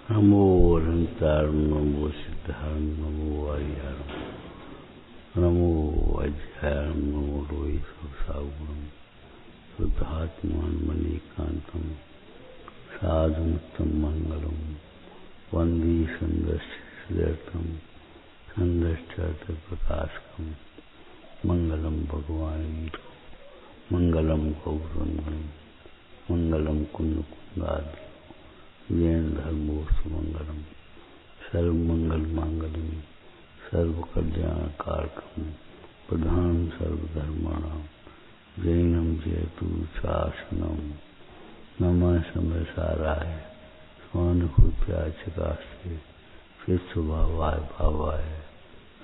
नमो अनंतारं नमो सिद्धारं नमो आर्यारं नमो अज्ञानं नमो लोहि सागुणं शुद्धात्मान मणिकान्तं साधुमुत्तम मंगलम वंदे संदर्शं संदर्शत प्रकाशकं मंगलम भगवान वीरो मंगलम गौरंगम मंगलम कुंद कुंदादि जैन धर्मोस्तु मंगलम सर्वमंगल मांगल्यम सर्वकल्याणकारकम प्रधान सर्वधर्माणां जैनम जयतु शासनम नमः समसाराय स्वानुभूत्याय चकास्ते चित्स्वभावाय भावाय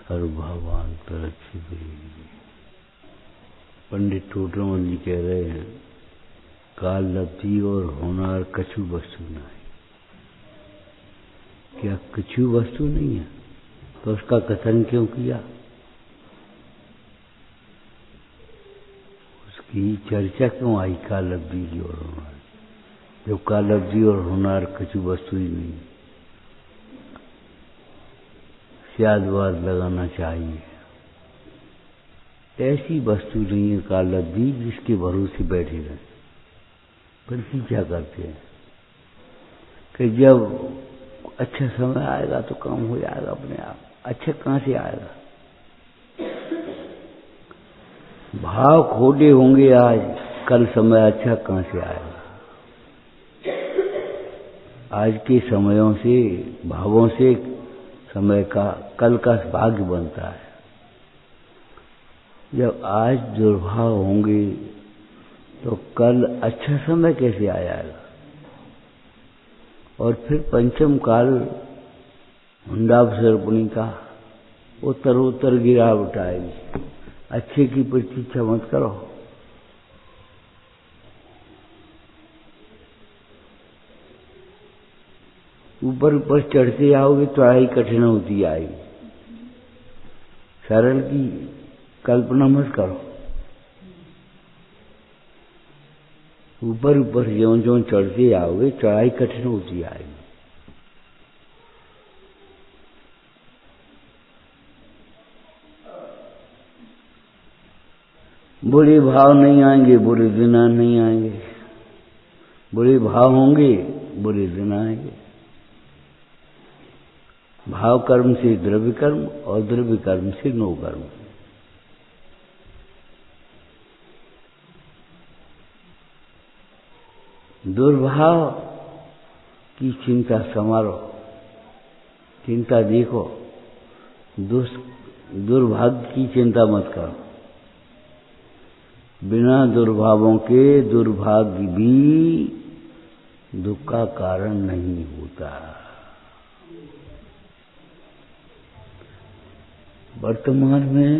सर्वभावांतरक्षिते। पंडित टोटरमल जी कह रहे हैं, काल लब्धि और होनार कछु वस्तु नहीं। क्या कछु वस्तु नहीं है तो उसका कथन क्यों किया? उसकी चर्चा क्यों आई काल लब्धि और होनार, जब काल लब्धि और होनार कछु वस्तु ही नहीं। स्यादवाद लगाना चाहिए। ऐसी वस्तु नहीं है काल लब्धि जिसके भरोसे बैठे रहे। फिर क्या करते हैं कि जब अच्छा समय आएगा तो काम हो जाएगा अपने आप। अच्छा कहाँ से आएगा? भाव खोटे होंगे आज, कल समय अच्छा कहाँ से आएगा? आज के समयों से, भावों से समय का, कल का भाग्य बनता है। जब आज दुर्भाव होंगे तो कल अच्छा समय कैसे आ जाएगा? और फिर पंचम काल हुंडावसर्पणी का उत्तरोत्तर गिरावट आएगी। अच्छे की प्रतीक्षा मत करो। ऊपर ऊपर चढ़ते आओगे तो चढ़ाई कठिन होती आएगी। सरल की कल्पना मत करो। ऊपर ऊपर ज्यों ज्यों चढ़ते आओगे चढ़ाई कठिन होती आएगी। बुरे भाव नहीं आएंगे, बुरे दिन नहीं आएंगे। बुरे भाव होंगे, बुरे दिन आएंगे। भाव कर्म से द्रव्य कर्म और द्रव्य कर्म से नो कर्म। दुर्भाव की चिंता संवारो, चिंता देखो। दुर्भाग्य की चिंता मत करो। बिना दुर्भावों के दुर्भाग्य भी दुख का कारण नहीं होता। वर्तमान में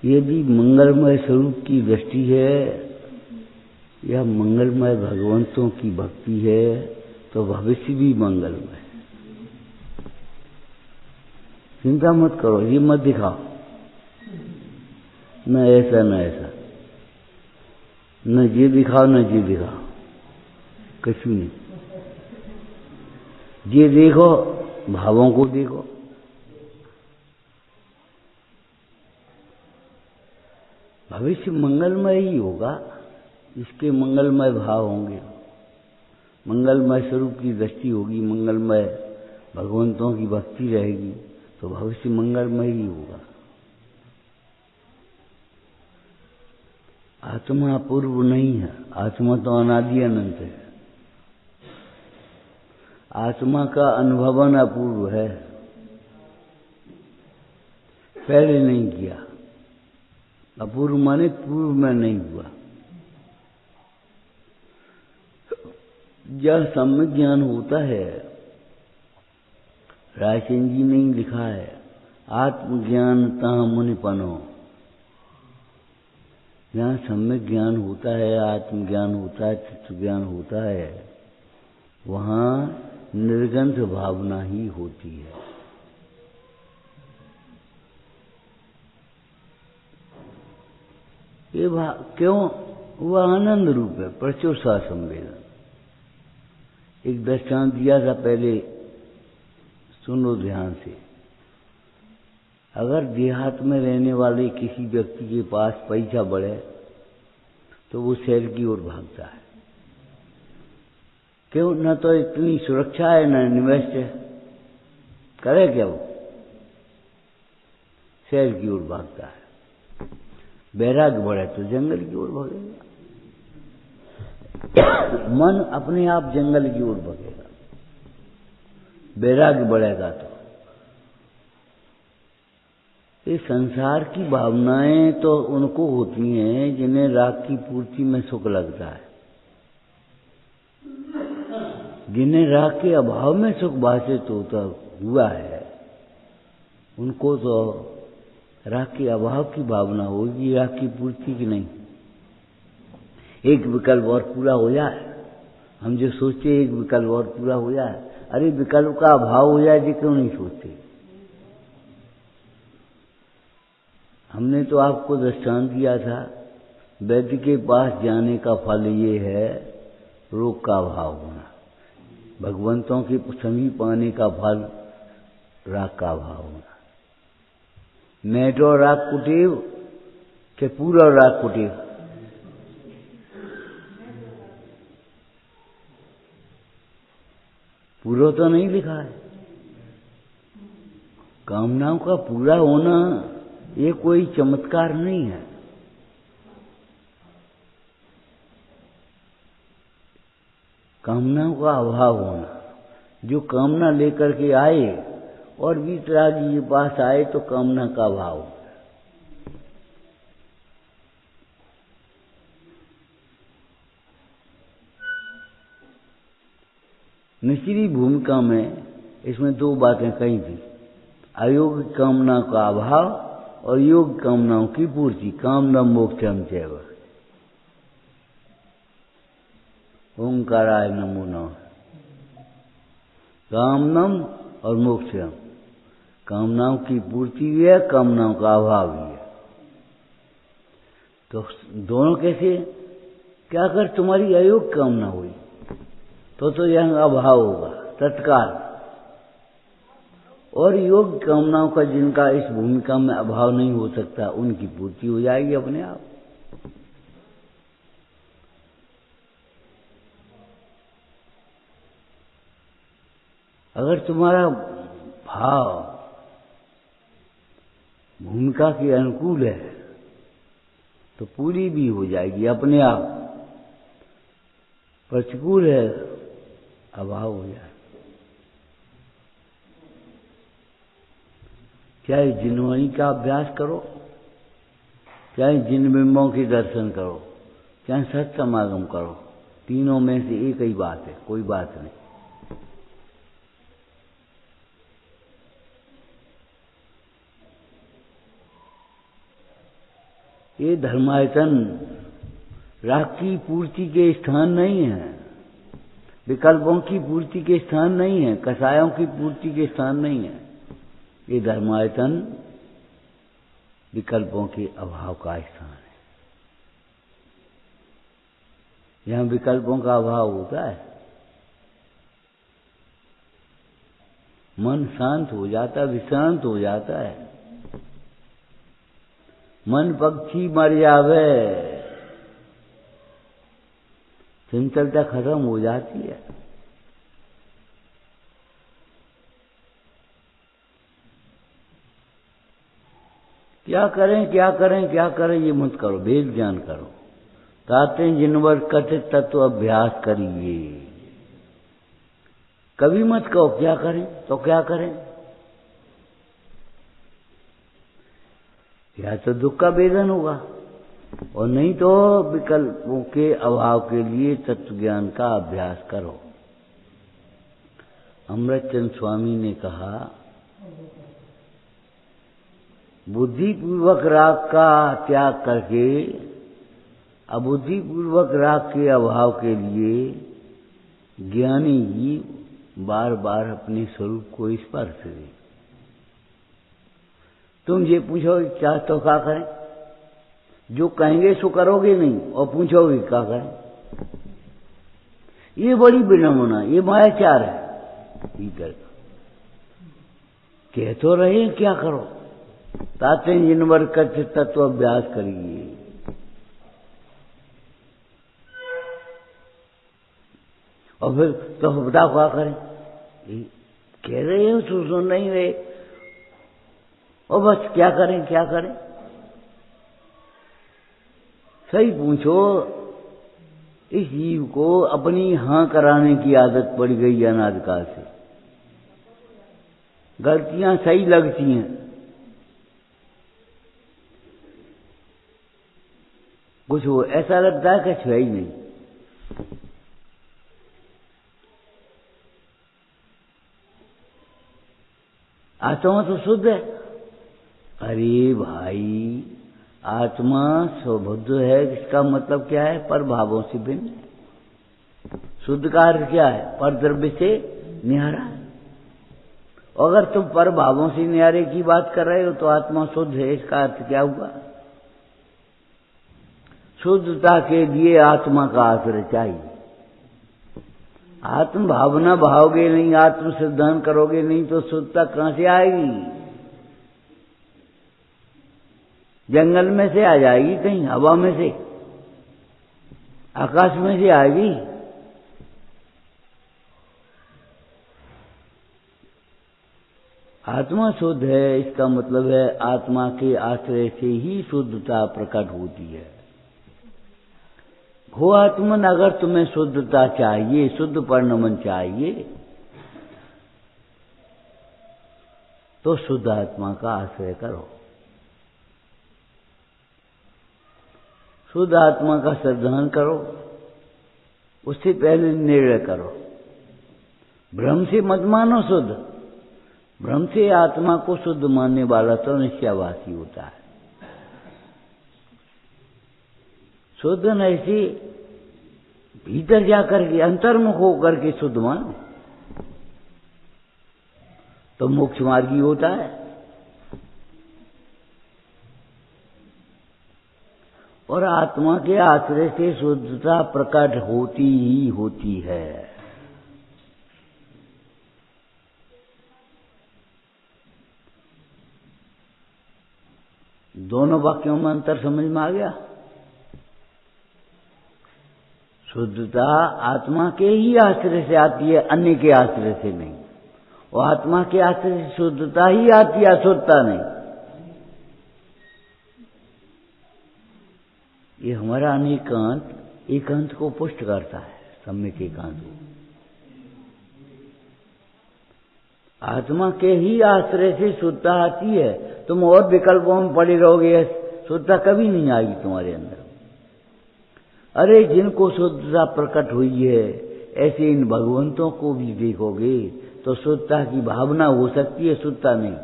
यदि मंगलमय स्वरूप की दृष्टि है या मंगलमय भगवंतों की भक्ति है तो भविष्य भी मंगलमय। चिंता मत करो, ये मत दिखाओ न ऐसा न ऐसा, न ये दिखाओ न ये दिखाओ, कुछ नहीं। ये देखो, भावों को देखो। भविष्य मंगलमय ही होगा, इसके मंगलमय भाव होंगे, मंगलमय स्वरूप की दृष्टि होगी, मंगलमय भगवंतों की भक्ति रहेगी तो भविष्य मंगलमय ही होगा। आत्मा पूर्व नहीं है, आत्मा तो अनादि अनंत है। आत्मा का अनुभवन अपूर्व है, पहले नहीं किया। अपूर्व माने पूर्व में नहीं हुआ। जब सम्यक ज्ञान होता है, रायसेन जी ने लिखा है, आत्मज्ञान तहाँ मुनिपनो। जहाँ सम्यक ज्ञान होता है, आत्मज्ञान होता है, तत्व ज्ञान होता है, वहाँ निर्गंध भावना ही होती है। ये क्यों? वह आनंद रूप है, प्रचुर सा संवेदन। एक दृष्टांत दिया था पहले, सुनो ध्यान से। अगर देहात में रहने वाले किसी व्यक्ति के पास पैसा बढ़े तो वो शहर की ओर भागता है। क्यों? न तो इतनी सुरक्षा है न इन्वेस्ट है, करे क्या वो? शहर की ओर भागता है। बैराग बढ़े तो जंगल की ओर भागेगा। मन अपने आप जंगल की ओर भागेगा, बैराग बढ़ेगा तो। ये संसार की भावनाएं तो उनको होती हैं जिन्हें राग की पूर्ति में सुख लगता है। जिन्हें राग के अभाव में सुख भाषित होता हुआ है, उनको तो राग के अभाव की भावना होगी, राग की पूर्ति की नहीं। एक विकल्प और पूरा हो जाए, हम जो सोचते एक विकल्प और पूरा हो जाए, अरे विकल्प का अभाव हो जाए जी क्यों नहीं सोचते? हमने तो आपको दृष्टांत दिया था, वैद्य के पास जाने का फल ये है रोग का अभाव होना, भगवंतों के समीप आने का फल राग का अभाव होना। मेटो राग कुटीव के पूरा राग कुटीव? पूरा तो नहीं लिखा है। कामनाओं का पूरा होना ये कोई चमत्कार नहीं है। कामनाओं का अभाव होना, जो कामना लेकर के आए और वीतरागी के पास आए तो कामना का अभाव। निचली भूमिका में इसमें दो बातें कही थी, अयोग्य कामना का अभाव और योग्य कामनाओं की पूर्ति। कामना मोक्षम चैव। ओंकाराय नमो नमः। कामनम और मोक्षम, कामनाओं की पूर्ति भी है, कामनाओं का अभाव भी है। तो दोनों कैसे? क्या कर तुम्हारी अयोग्य कामना हुई तो यह अभाव होगा तत्काल, और योग कामनाओं का जिनका इस भूमिका में अभाव नहीं हो सकता उनकी पूर्ति हो जाएगी अपने आप। अगर तुम्हारा भाव भूमिका के अनुकूल है तो पूरी भी हो जाएगी अपने आप, प्रतिकूल है अभाव हो जाए। चाहे जिनवाणी का अभ्यास करो, चाहे जिन बिंबों के दर्शन करो, चाहे सत समागम करो, तीनों में से एक ही बात है, कोई बात नहीं। ये धर्मायतन राग की पूर्ति के स्थान नहीं है, विकल्पों की पूर्ति के स्थान नहीं है, कषायों की पूर्ति के स्थान नहीं है। ये धर्मायतन विकल्पों के अभाव का स्थान है। यहां विकल्पों का अभाव होता है, मन शांत हो जाता है, विश्रांत हो जाता है। मन पक्षी मर जावे, चंचलता खत्म हो जाती है। क्या करें क्या करें क्या करें ये मत करो, वेद ज्ञान करो। ताते जिनवर कथित तत्व अभ्यास करिए। कभी मत कहो क्या करें तो क्या करें, या तो दुख का वेदन होगा और नहीं तो विकल्पों के अभाव के लिए तत्व ज्ञान का अभ्यास करो। अमृतचंद स्वामी ने कहा, बुद्धिपूर्वक राग का त्याग करके अबुद्धिपूर्वक राग के अभाव के लिए ज्ञानी ही बार बार अपने स्वरूप को स्पर्श करे। तुम ये पूछोगे क्या तो क्या करें, जो कहेंगे सो करोगे नहीं, और पूछोगे क्या करें। ये बड़ी विडंबना, ये मायाचार है भीतर का। कह तो रहे क्या करो, ताते जिनवर कच तत्व अभ्यास करिए। और फिर तो बताओ क्या करें, कह रहे हो तो सुन नहीं रहे, और बस क्या करें क्या करें। सही पूछो, इस जीव को अपनी हाँ कराने की आदत पड़ गई अनादिकाल से। गलतियां सही लगती हैं, कुछ हो ऐसा लगता है कि है ही नहीं। आत्मा तो शुद्ध है। अरे भाई, आत्मा स्वबुद्ध है, इसका मतलब क्या है? पर भावों से भिन्न। शुद्ध का अर्थ क्या है? पर द्रव्य से निहारा है। अगर तुम पर भावों से निहारे की बात कर रहे हो तो आत्मा शुद्ध है, इसका अर्थ क्या हुआ? शुद्धता के लिए आत्मा का आश्रय चाहिए। आत्म भावना भाओगे नहीं, आत्म सिद्धांत करोगे नहीं तो शुद्धता कहां से आएगी? जंगल में से आ जाएगी, कहीं हवा में से, आकाश में से आएगी? आत्मा शुद्ध है, इसका मतलब है आत्मा के आश्रय से ही शुद्धता प्रकट होती है। हो आत्मन, अगर तुम्हें शुद्धता चाहिए, शुद्ध परिणमन चाहिए, तो शुद्ध आत्मा का आश्रय करो, शुद्ध आत्मा का श्रद्धान करो, उससे पहले निर्णय करो। भ्रम से मत मानो शुद्ध, भ्रम से आत्मा को शुद्ध मानने वाला तो निश्चयवासी होता है। शुद्ध ऐसे भीतर जाकर के अंतर्मुख होकर के शुद्ध मानो तो मोक्ष मार्गी होता है। और आत्मा के आश्रय से शुद्धता प्रकट होती ही होती है। दोनों वाक्यों में अंतर समझ में आ गया? शुद्धता आत्मा के ही आश्रय से आती है, अन्य के आश्रय से नहीं। और आत्मा के आश्रय से शुद्धता ही आती है, अशुद्धता नहीं। ये हमारा अनेकांत एकांत को पुष्ट करता है, सम्यक एकांत को। आत्मा के ही आश्रय से शुद्धता आती है। तुम और विकल्पों में पड़े रहोगे, शुद्धता कभी नहीं आएगी तुम्हारे अंदर। अरे जिनको शुद्धता प्रकट हुई है, ऐसे इन भगवंतों को भी देखोगे तो शुद्धता की भावना हो सकती है, शुद्धता नहीं।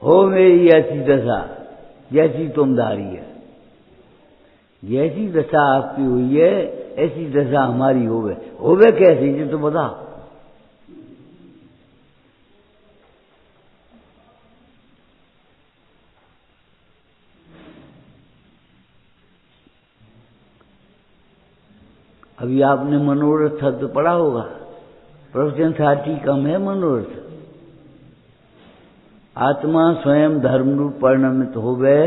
हो मेरी ऐसी दशा जैसी तुम धारी है, जैसी दशा आपकी हुई है ऐसी दशा हमारी होवे कैसी जी तो बता। अभी आपने मनोरथ शब्द पढ़ा होगा, प्रवचन साथी कम है मनोरथ। आत्मा स्वयं धर्म रूप परिणमित होवे,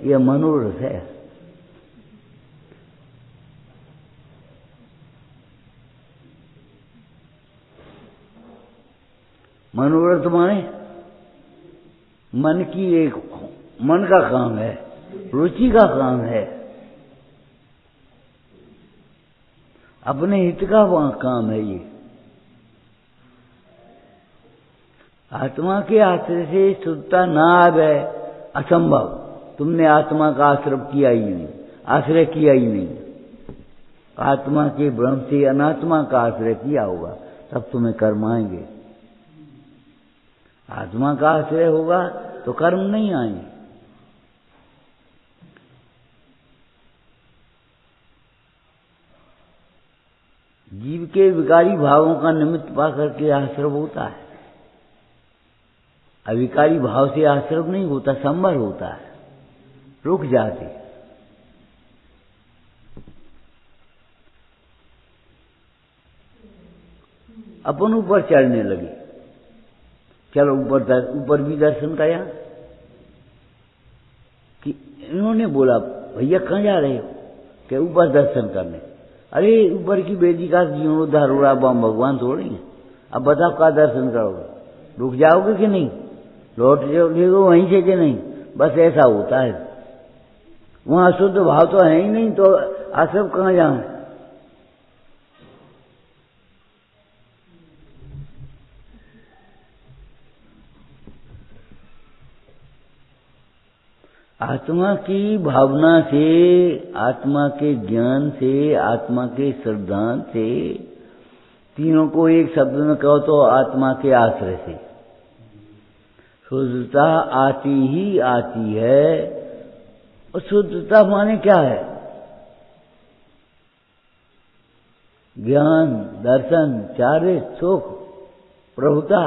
यह मनोरथ है। मनोरथ माने मन की एक मन का काम है, रुचि का काम है, अपने हित का काम है। ये आत्मा के आश्रय से शुद्धता ना आवे असंभव। तुमने आत्मा का आश्रय किया ही नहीं, आश्रय किया ही नहीं। आत्मा के भ्रम से अनात्मा का आश्रय किया होगा, तब तुम्हें कर्म आएंगे। आत्मा का आश्रय होगा तो कर्म नहीं आएंगे। जीव के विकारी भावों का निमित्त पाकर के आश्रय होता है, अविकारी भाव से आश्रय नहीं होता, संवर होता है, रुक जाते। अपन ऊपर चढ़ने लगे। चलो ऊपर भी दर्शन का यहाँ कि इन्होंने बोला भैया कहाँ जा रहे हो? कि ऊपर दर्शन करने। अरे ऊपर की बेटी का जीर्णोद्धार हो रहा, भगवान थोड़ी है। अब बताओ क्या दर्शन करोगे? रुक जाओगे कि नहीं? लौट जाओगे वहीं से कि नहीं? बस ऐसा होता है। वहां शुद्ध भाव तो है ही नहीं, तो आश्रम कहाँ जाए? आत्मा की भावना से, आत्मा के ज्ञान से, आत्मा के श्रद्धांत से, तीनों को एक शब्द में कहो तो आत्मा के आश्रय से शुद्धता आती ही आती है। और शुद्धता माने क्या है? ज्ञान, दर्शन, चारित्र, सुख, प्रभुता,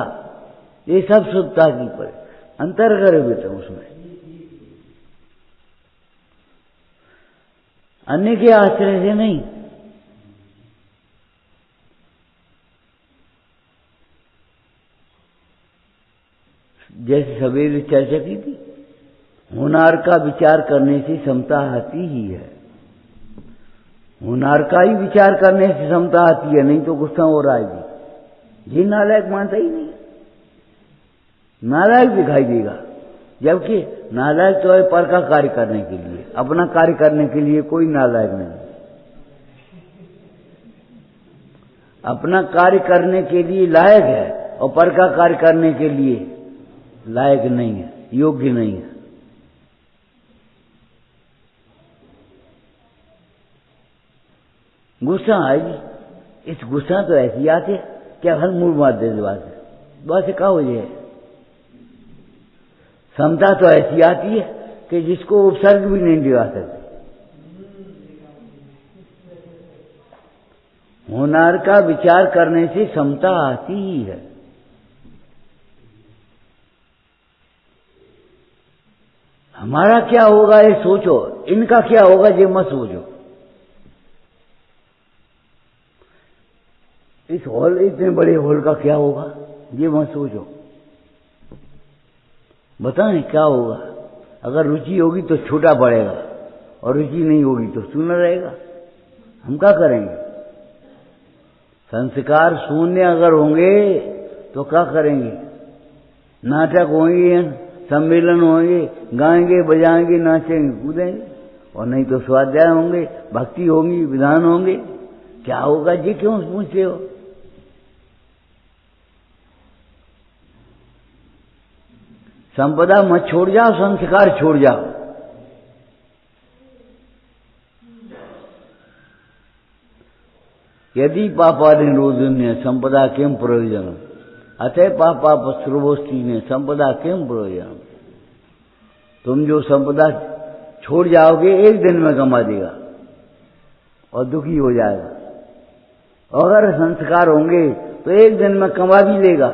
ये सब शुद्धता की पर अंतर करे बेटा उसमें। अन्य के आश्रय से नहीं। जैसे सवेरे चर्चा की थी, होनार का विचार करने से समता आती ही है। होनार का ही विचार करने से समता आती है, नहीं तो गुस्सा हो रहा है जी। ये नालायक मानता ही नहीं, नालायक दिखाई देगा। जबकि नालायक तो है पर का कार्य करने के लिए, अपना कार्य करने के लिए कोई नालायक नहीं। अपना कार्य करने के लिए लायक है और पर का कार्य करने के लिए लायक नहीं है, योग्य नहीं है। गुस्सा आएगी, इस गुस्सा तो ऐसी आती क्या हर मूल बात दे बात से क्या हो जाए। समता तो ऐसी आती है कि जिसको उपसर्ग भी नहीं दिवा सकते। होनार का विचार करने से समता आती ही है। हमारा क्या होगा ये सोचो, इनका क्या होगा ये मत सोचो। इस हॉल, इतने बड़े हॉल का क्या होगा ये मत सोचो। बताएं क्या होगा? अगर रुचि होगी तो छोटा पड़ेगा और रुचि नहीं होगी तो शून्य रहेगा। हम क्या करेंगे? संस्कार शून्य अगर होंगे तो क्या करेंगे? नाटक होंगे, सम्मेलन होंगे, गाएंगे, बजाएंगे, नाचेंगे, कूदेंगे। और नहीं तो स्वाध्याय होंगे, भक्ति होंगी, विधान होंगे। क्या होगा जी? क्यों पूछते हो? संपदा मत छोड़ जाओ, संस्कार छोड़ जाओ। यदि पापा निरोधन्य संपदा किम प्रयोजन, अतः पापा श्रुवोष्ठी ने संपदा किम प्रयोजन। तुम जो संपदा छोड़ जाओगे एक दिन में कमा देगा और दुखी हो जाएगा। अगर संस्कार होंगे तो एक दिन में कमा भी लेगा।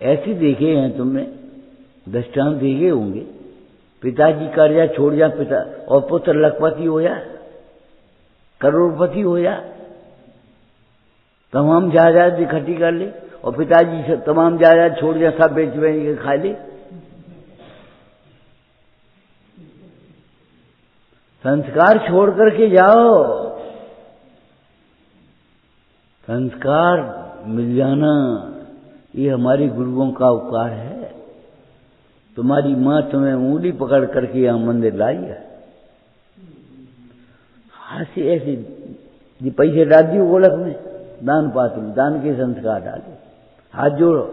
ऐसे देखे हैं तुमने, दृष्टांत देखे होंगे। पिताजी कर्जा छोड़ जा पिता और पुत्र लखपति हो जा, करोड़पति हो जा, तमाम जायदाद इकट्ठी कर ले, और पिताजी से तमाम जायदाद छोड़ जा, सब बेच बेच के खा ले। संस्कार छोड़ करके जाओ। संस्कार मिल जाना ये हमारी गुरुओं का उपकार है। तुम्हारी माँ तुम्हें उंगली पकड़ करके यहां मंदिर लाई है। ऐसे ऐसे ये पैसे डाल दियो गोलक में, दान पात्र, दान के संस्कार डालो। हाथ जोड़ो,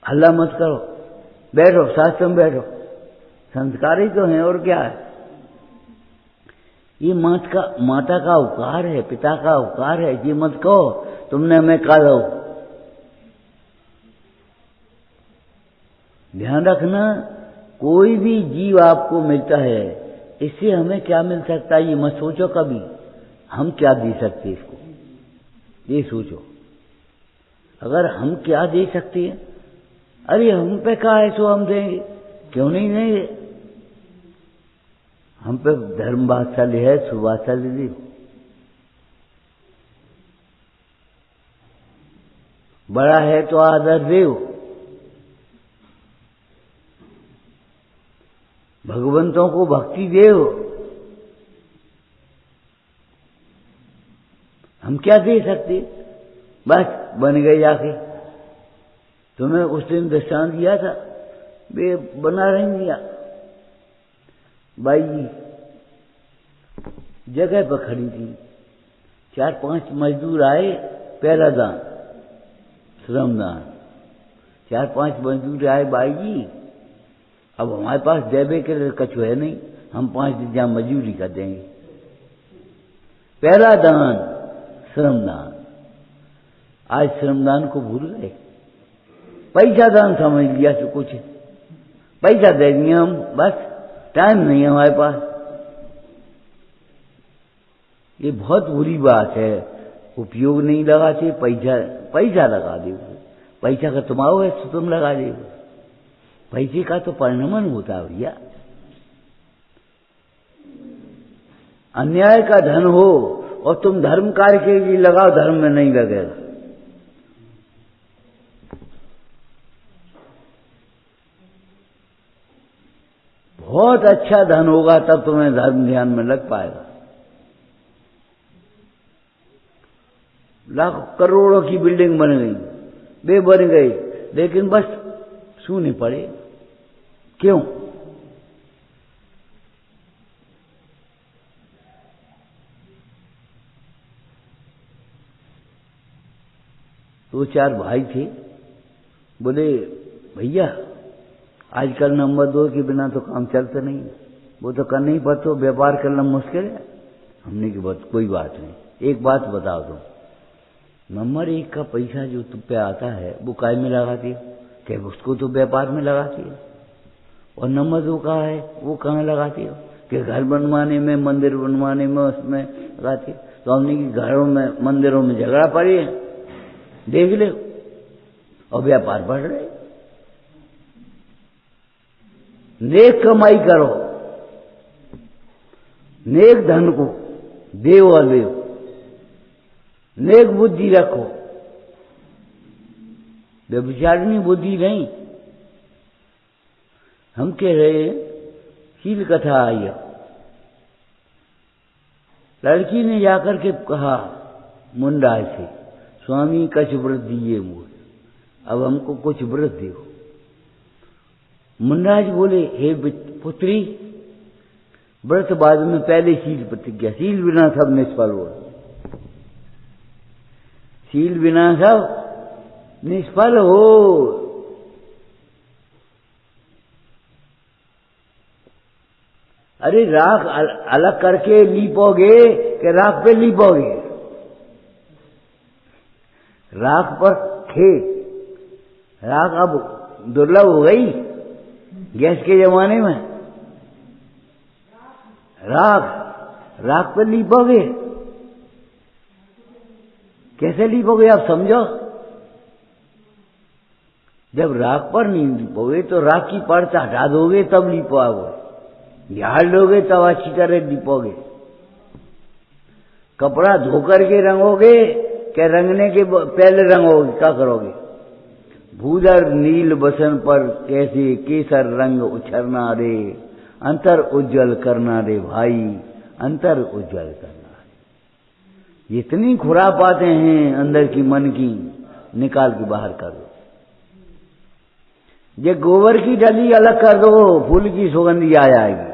हल्ला मत करो, बैठो, शास्त्र में बैठो। संस्कार ही तो है, और क्या है? ये माता का उपकार है, पिता का उपकार है। ये मत कहो तुमने हमें खा दो। ध्यान रखना, कोई भी जीव आपको मिलता है, इससे हमें क्या मिल सकता है ये मत सोचो कभी। हम क्या दे सकते इसको, ये सोचो। अगर हम क्या दे सकते हैं, अरे हम पे क्या है सो हम देंगे, क्यों नहीं देंगे? हम पे धर्म वात्सल्य है, सुवात्सल्य दे। बड़ा है तो आदर देव। भगवंतों को भक्ति देव। हम क्या दे सकते? बस बन गए जाके। तुम्हें उस दिन दृष्टांत दिया था, वे बना नहीं दिया। बाई जी जगह पर खड़ी थी, 4-5 मजदूर आए, पहला दान श्रमदान। 4-5 मजदूर आए, बाई जी अब हमारे पास देवे के लिए कछु है नहीं, हम 5 दिन जहाँ मजदूरी कर देंगे। पहला दान श्रमदान। आज श्रमदान को भूल गए, पैसा दान समझ लिया। तो कुछ पैसा दे दिया हम, बस टाइम नहीं है हमारे पास। ये बहुत बुरी बात है। उपयोग नहीं लगाते, पैसा लगा दे। पैसा का तुम्हारा है तो तुम लगा दे। पैसे का तो परिणमन होता है भैया। अन्याय का धन हो और तुम धर्म कार्य के लिए लगाओ, धर्म में नहीं लगेगा। बहुत अच्छा धन होगा तब तुम्हें धर्म ध्यान में लग पाएगा। लाखों करोड़ों की बिल्डिंग बन गई, वे बन गई, लेकिन बस सूने पड़े। क्यों? दो चार भाई थे, बोले भैया आजकल नंबर 2 के बिना तो काम चलता नहीं, वो तो करना ही पड़ता, व्यापार करना मुश्किल है। हमने की बात कोई बात नहीं, एक बात बताओ तुम, नंबर 1 का पैसा जो तुम पे आता है वो काय में लगाती हो? क्या उसको तो व्यापार में लगाती हो? और नंबर 2 का है वो कहाँ लगाती हो? कि घर बनवाने में, मंदिर बनवाने में, उसमें लगाती हो? तो हमने की घरों में, मंदिरों में झगड़ा पड़ी है, देख ले, और व्यापार बढ़ रहे। नेक कमाई करो, नेक धन को देव और देव, नेक बुद्धि रखो, व्यभिचारिणी बुद्धि नहीं। हम कह रहे हैं, शील कथा आई है, लड़की ने जाकर के कहा मुंडा से, स्वामी कछ व्रत दिए मुझे, अब हमको कुछ व्रत दो। मुंडराज बोले, हे पुत्री, व्रत बाद में, पहले शील प्रतिज्ञा। शील बिना सब निष्फल हो, शील बिना सब निष्फल हो। अरे राख अलग करके लीपोगे कि राख पे लीपोगे? राख पर थे, राख अब दुर्लभ हो गई गैस के जमाने में। राख पे लीपोगे, कैसे लीपोगे आप समझो? जब राख पर नहीं लीपोगे तो राख की परत हटा दोगे तब लीपोगे, झाड़ लोगे तब अच्छी तरह लीपोगे। कपड़ा धोकर के रंगोगे क्या रंगने के पहले रंगोगे? क्या करोगे? भूधर नील बसन पर कैसे केसर रंग उछरना रे, अंतर उज्जवल करना रे भाई, अंतर उज्जवल करना रे। इतनी खुरापाते हैं अंदर की, मन की, निकाल के बाहर कर दो। ये गोबर की डली अलग कर दो, फूल की सुगंधी आ जाएगी।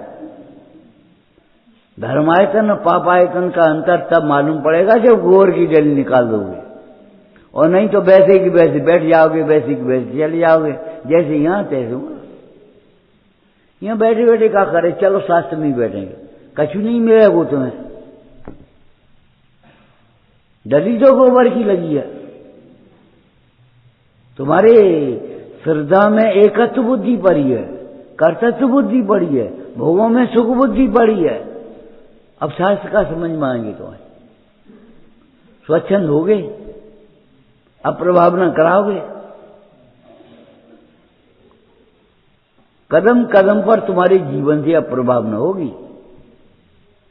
धर्मायतन और पापायतन का अंतर तब मालूम पड़ेगा जब गोबर की डली निकाल दोगे, और नहीं तो वैसे की वैसे बैठ जाओगे, वैसे की वैसे चले जाओगे, जैसे यहां तैसे वहां। यहां बैठे बैठे क्या करे? चलो शास्त्र में बैठेंगे, कछु नहीं मिलेगा वो तुम्हें। डली तो गोबर की लगी है। तुम्हारे श्रद्धा में एकत्व बुद्धि पड़ी है, कर्तव्य बुद्धि पड़ी है, भोगों में सुख बुद्धि पड़ी है। अब शास्त्र का समझ में आएंगे तुम्हें, स्वच्छंद होगे, अप्रभाव न कराओगे। कदम कदम पर तुम्हारे जीवन से अप्रभाव न होगी।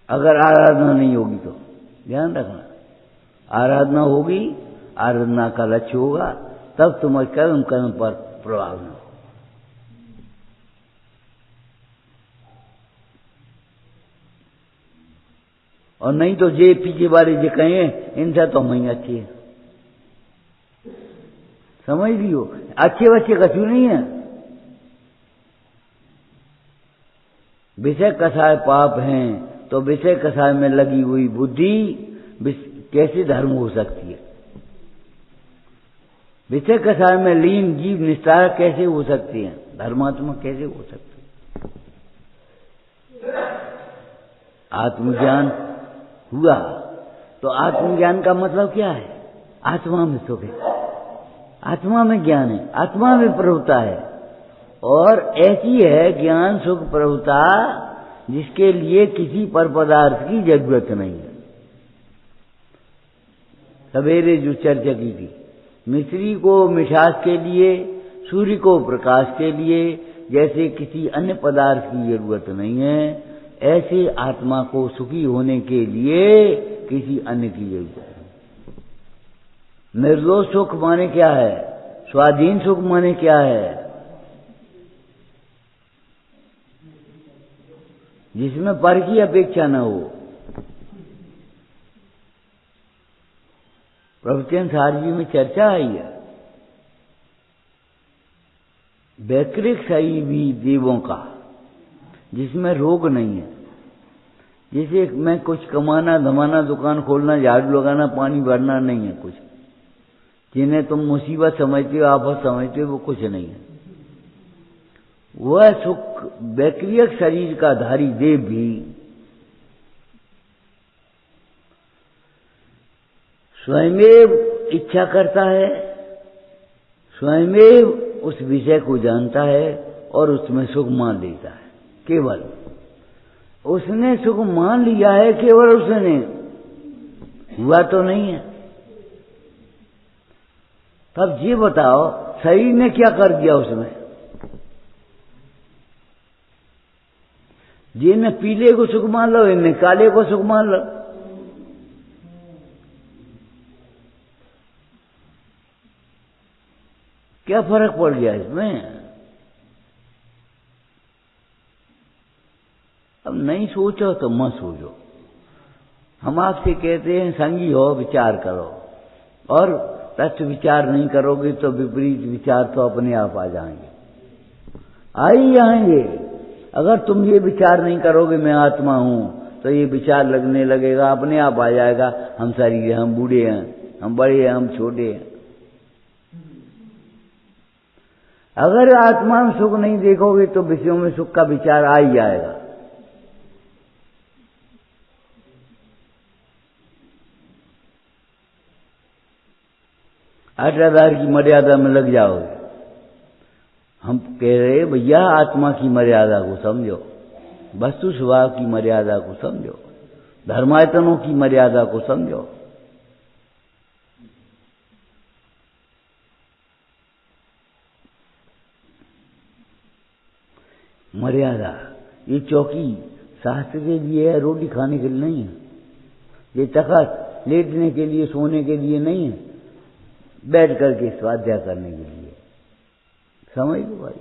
अगर आराधना नहीं होगी तो ध्यान रखना, आराधना होगी, आराधना का लक्ष्य होगा तब तुम्हारे कर्म कर्म पर प्रभाव न हो। और नहीं तो जे पीछे वाले जे कहें इनसे तो हम ही अच्छे हैं, समझ लियो। अच्छे बच्चे कछु नहीं है। विषय कसाय पाप हैं तो विषय कसाय में लगी हुई बुद्धि कैसे धर्म हो सकती है? विषय कसाय में लीन जीव निस्तार कैसे हो सकती है? धर्मात्मा कैसे हो सकती है? आत्मज्ञान हुआ तो आत्मज्ञान का मतलब क्या है? आत्मा में सुख है, आत्मा में ज्ञान है, आत्मा में प्रभुता है। और ऐसी है ज्ञान सुख प्रभुता जिसके लिए किसी पर पदार्थ की जरूरत नहीं है। सवेरे जो चर्चा की थी, मिश्री को मिठास के लिए, सूर्य को प्रकाश के लिए जैसे किसी अन्य पदार्थ की जरूरत नहीं है, ऐसे आत्मा को सुखी होने के लिए किसी अन्य की जरूरत नहीं। निर्दोष सुख माने क्या है? स्वाधीन सुख माने क्या है? जिसमें पर की अपेक्षा न हो। प्रवचन सार जी में चर्चा आई है, वैकृत शरीर भी देवों का जिसमें रोग नहीं है। जैसे मैं कुछ कमाना धमाना, दुकान खोलना, झाड़ू लगाना, पानी भरना नहीं है कुछ, जिन्हें तुम मुसीबत समझते हो, आफत समझते हो, वो कुछ नहीं है। वह सुख वैक्रियक शरीर का धारी देव भी स्वयमेव इच्छा करता है, स्वयमेव उस विषय को जानता है और उसमें सुख मान लेता है। केवल उसने सुख मान लिया है, केवल उसने, हुआ तो नहीं है। तब ये बताओ शरीर ने क्या कर दिया उसमें? जिन्हें पीले को सुख मान लो, इन्हें काले को सुख मान लो। क्या फर्क पड़ गया इसमें? अब नहीं सोचो तो मत सोचो। हम आपसे कहते हैं संगी हो, विचार करो, और तत्व विचार नहीं करोगे तो विपरीत विचार तो अपने आप आ जाएंगे, आ ही आएंगे। अगर तुम ये विचार नहीं करोगे मैं आत्मा हूं, तो ये विचार लगने लगेगा, अपने आप आ जाएगा, हम शरीर हैं, हम बूढ़े हैं, हम बड़े हैं, हम छोटे हैं। अगर आत्मा में सुख नहीं देखोगे तो विषयों में सुख का विचार आ ही जाएगा। अष्टाधार की मर्यादा में लग जाओगे। हम कह रहे भैया आत्मा की मर्यादा को समझो, वस्तु स्वभाव की मर्यादा को समझो, धर्मायतनों की मर्यादा को समझो। मर्यादा, ये चौकी शास्त्र के लिए है, रोटी खाने के लिए नहीं है। ये तखत लेटने के लिए, सोने के लिए नहीं है, बैठ करके स्वाध्याय करने के लिए। समझ लो भाई,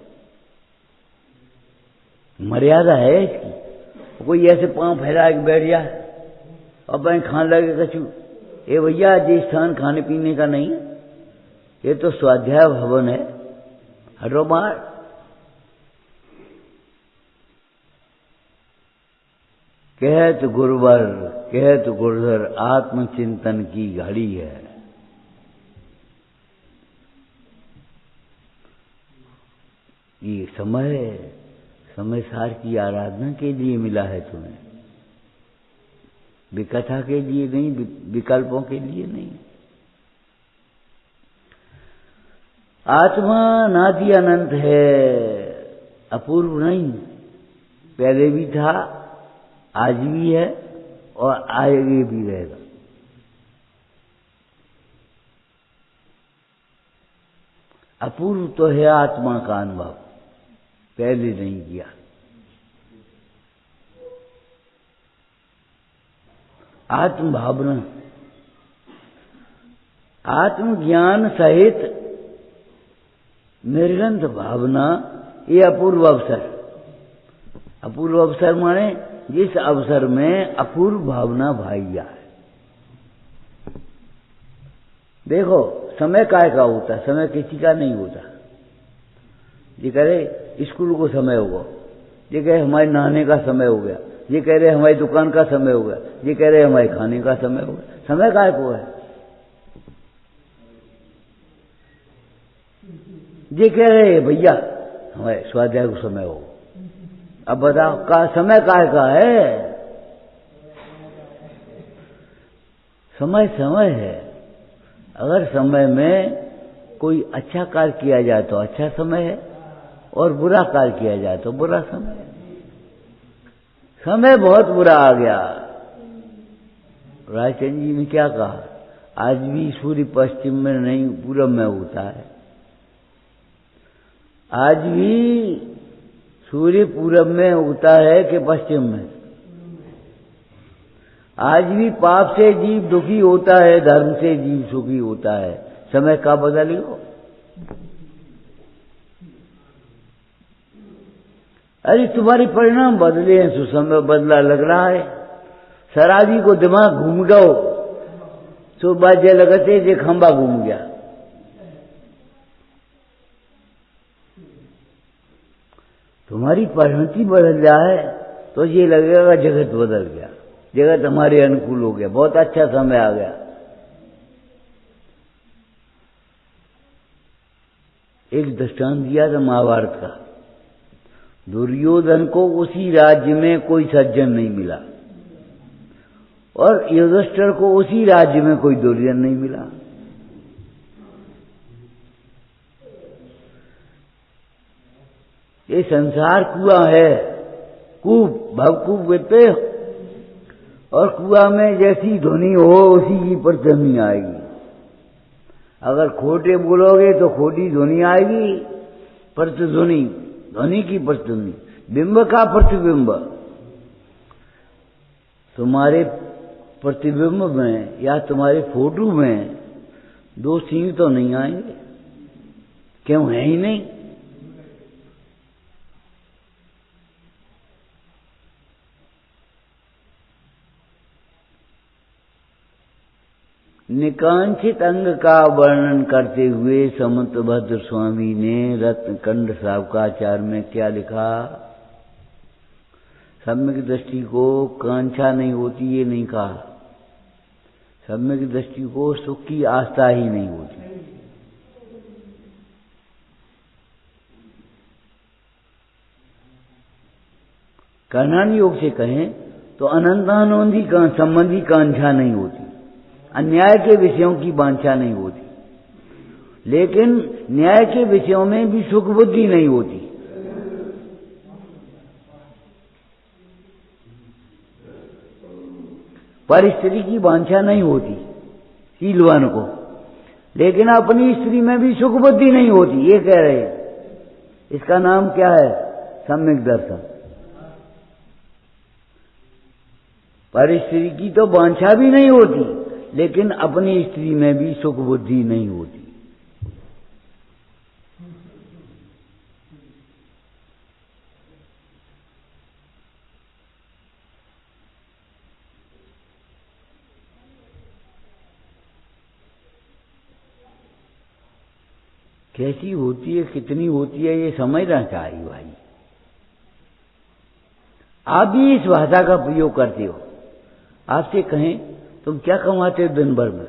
मर्यादा है इसकी। कोई ऐसे पांव फैला के बैठ जाए और भाई खाने लगे कछु, ये भैया ये स्थान खाने पीने का नहीं है, ये तो स्वाध्याय भवन है, हटो बाहर। कहत गुरुवर कहत गुरुधर आत्मचिंतन की घड़ी है। ये समय सार की आराधना के लिए मिला है तुम्हें, विकथा के लिए नहीं, विकल्पों के लिए नहीं। आत्मा नादि अनंत है, अपूर्व नहीं, पहले भी था, आज भी है और आगे भी रहेगा। अपूर्व तो है आत्मा का अनुभव, पहले नहीं किया। आत्म भावना, आत्मज्ञान सहित निर्गंध भावना ये अपूर्व अवसर। अपूर्व अवसर माने जिस अवसर में अपूर्व भावना भाइया है। देखो समय काय का होता है, समय किसी का नहीं होता। ये कह रहे स्कूल को समय होगा, ये कह रहे हमारे नहाने का समय हो गया, ये कह रहे हमारी दुकान का समय हो गया, ये कह रहे हमारे खाने का समय हो गया। समय काय को है? ये कह रहे भैया हमारे स्वाध्याय को समय हो। अब बताओ का समय काय का है? समय समय है। अगर समय में कोई अच्छा कार्य किया जाए तो अच्छा समय है, और बुरा कार्य किया जाए तो बुरा समय है। समय बहुत बुरा आ गया। रायचंद जी ने क्या कहा? आज भी सूर्य पश्चिम में नहीं पूरब में उगता है। आज भी सूर्य पूरब में उगता है कि पश्चिम में? आज भी पाप से जीव दुखी होता है, धर्म से जीव सुखी होता है। समय का बदलियो। अरे तुम्हारे परिणाम बदले हैं तो समय बदला लग रहा है। शराबी को दिमाग घूम गयो तो बाजे लगते जे खंबा घूम गया। तुम्हारी परिणति बदल जाए तो ये लगेगा जगत बदल गया, जगत हमारे अनुकूल हो गया, बहुत अच्छा समय आ गया। एक दृष्टांत दिया था महाभारत का। दुर्योधन को उसी राज्य में कोई सज्जन नहीं मिला, और युधिष्ठिर को उसी राज्य में कोई दुर्जन नहीं मिला। ये संसार कुआं है, कूप भवकूप कहते, और कुआं में जैसी ध्वनि हो उसी की प्रतिध्वनि आएगी। अगर खोटे बोलोगे तो खोटी ध्वनि आएगी, प्रतिध्वनि, ध्वनि की प्रतिध्वनि, बिंब का प्रतिबिंब। तुम्हारे प्रतिबिंब में या तुम्हारे फोटो में दो सींग तो नहीं आएंगे, क्यों? है ही नहीं। निकांक्षित अंग का वर्णन करते हुए समंत भद्र स्वामी ने रत्नकंड सावकाचार में क्या लिखा? सम्यक दृष्टि को कांक्षा नहीं होती ये नहीं कहा, सम्यक दृष्टि को सुख की आस्था ही नहीं होती। कर्णान योग से कहें तो अनंतानंदी संबंधी कांक्षा नहीं होती, अन्याय के विषयों की वांछा नहीं होती, लेकिन न्याय के विषयों में भी सुख बुद्धि नहीं होती। पर स्त्री की वांछा नहीं होती शीलवान को, लेकिन अपनी स्त्री में भी सुख बुद्धि नहीं होती। ये कह रहे हैं। इसका नाम क्या है? सम्यक दर्शन। पर स्त्री की तो वांछा भी नहीं होती, लेकिन अपनी स्त्री में भी सुख बुद्धि नहीं होती। कैसी होती है, कितनी होती है, ये समझना चाहिए भाई। आप भी इस भाषा का प्रयोग करते हो। आपसे कहें तुम क्या कमाते हो दिन भर में?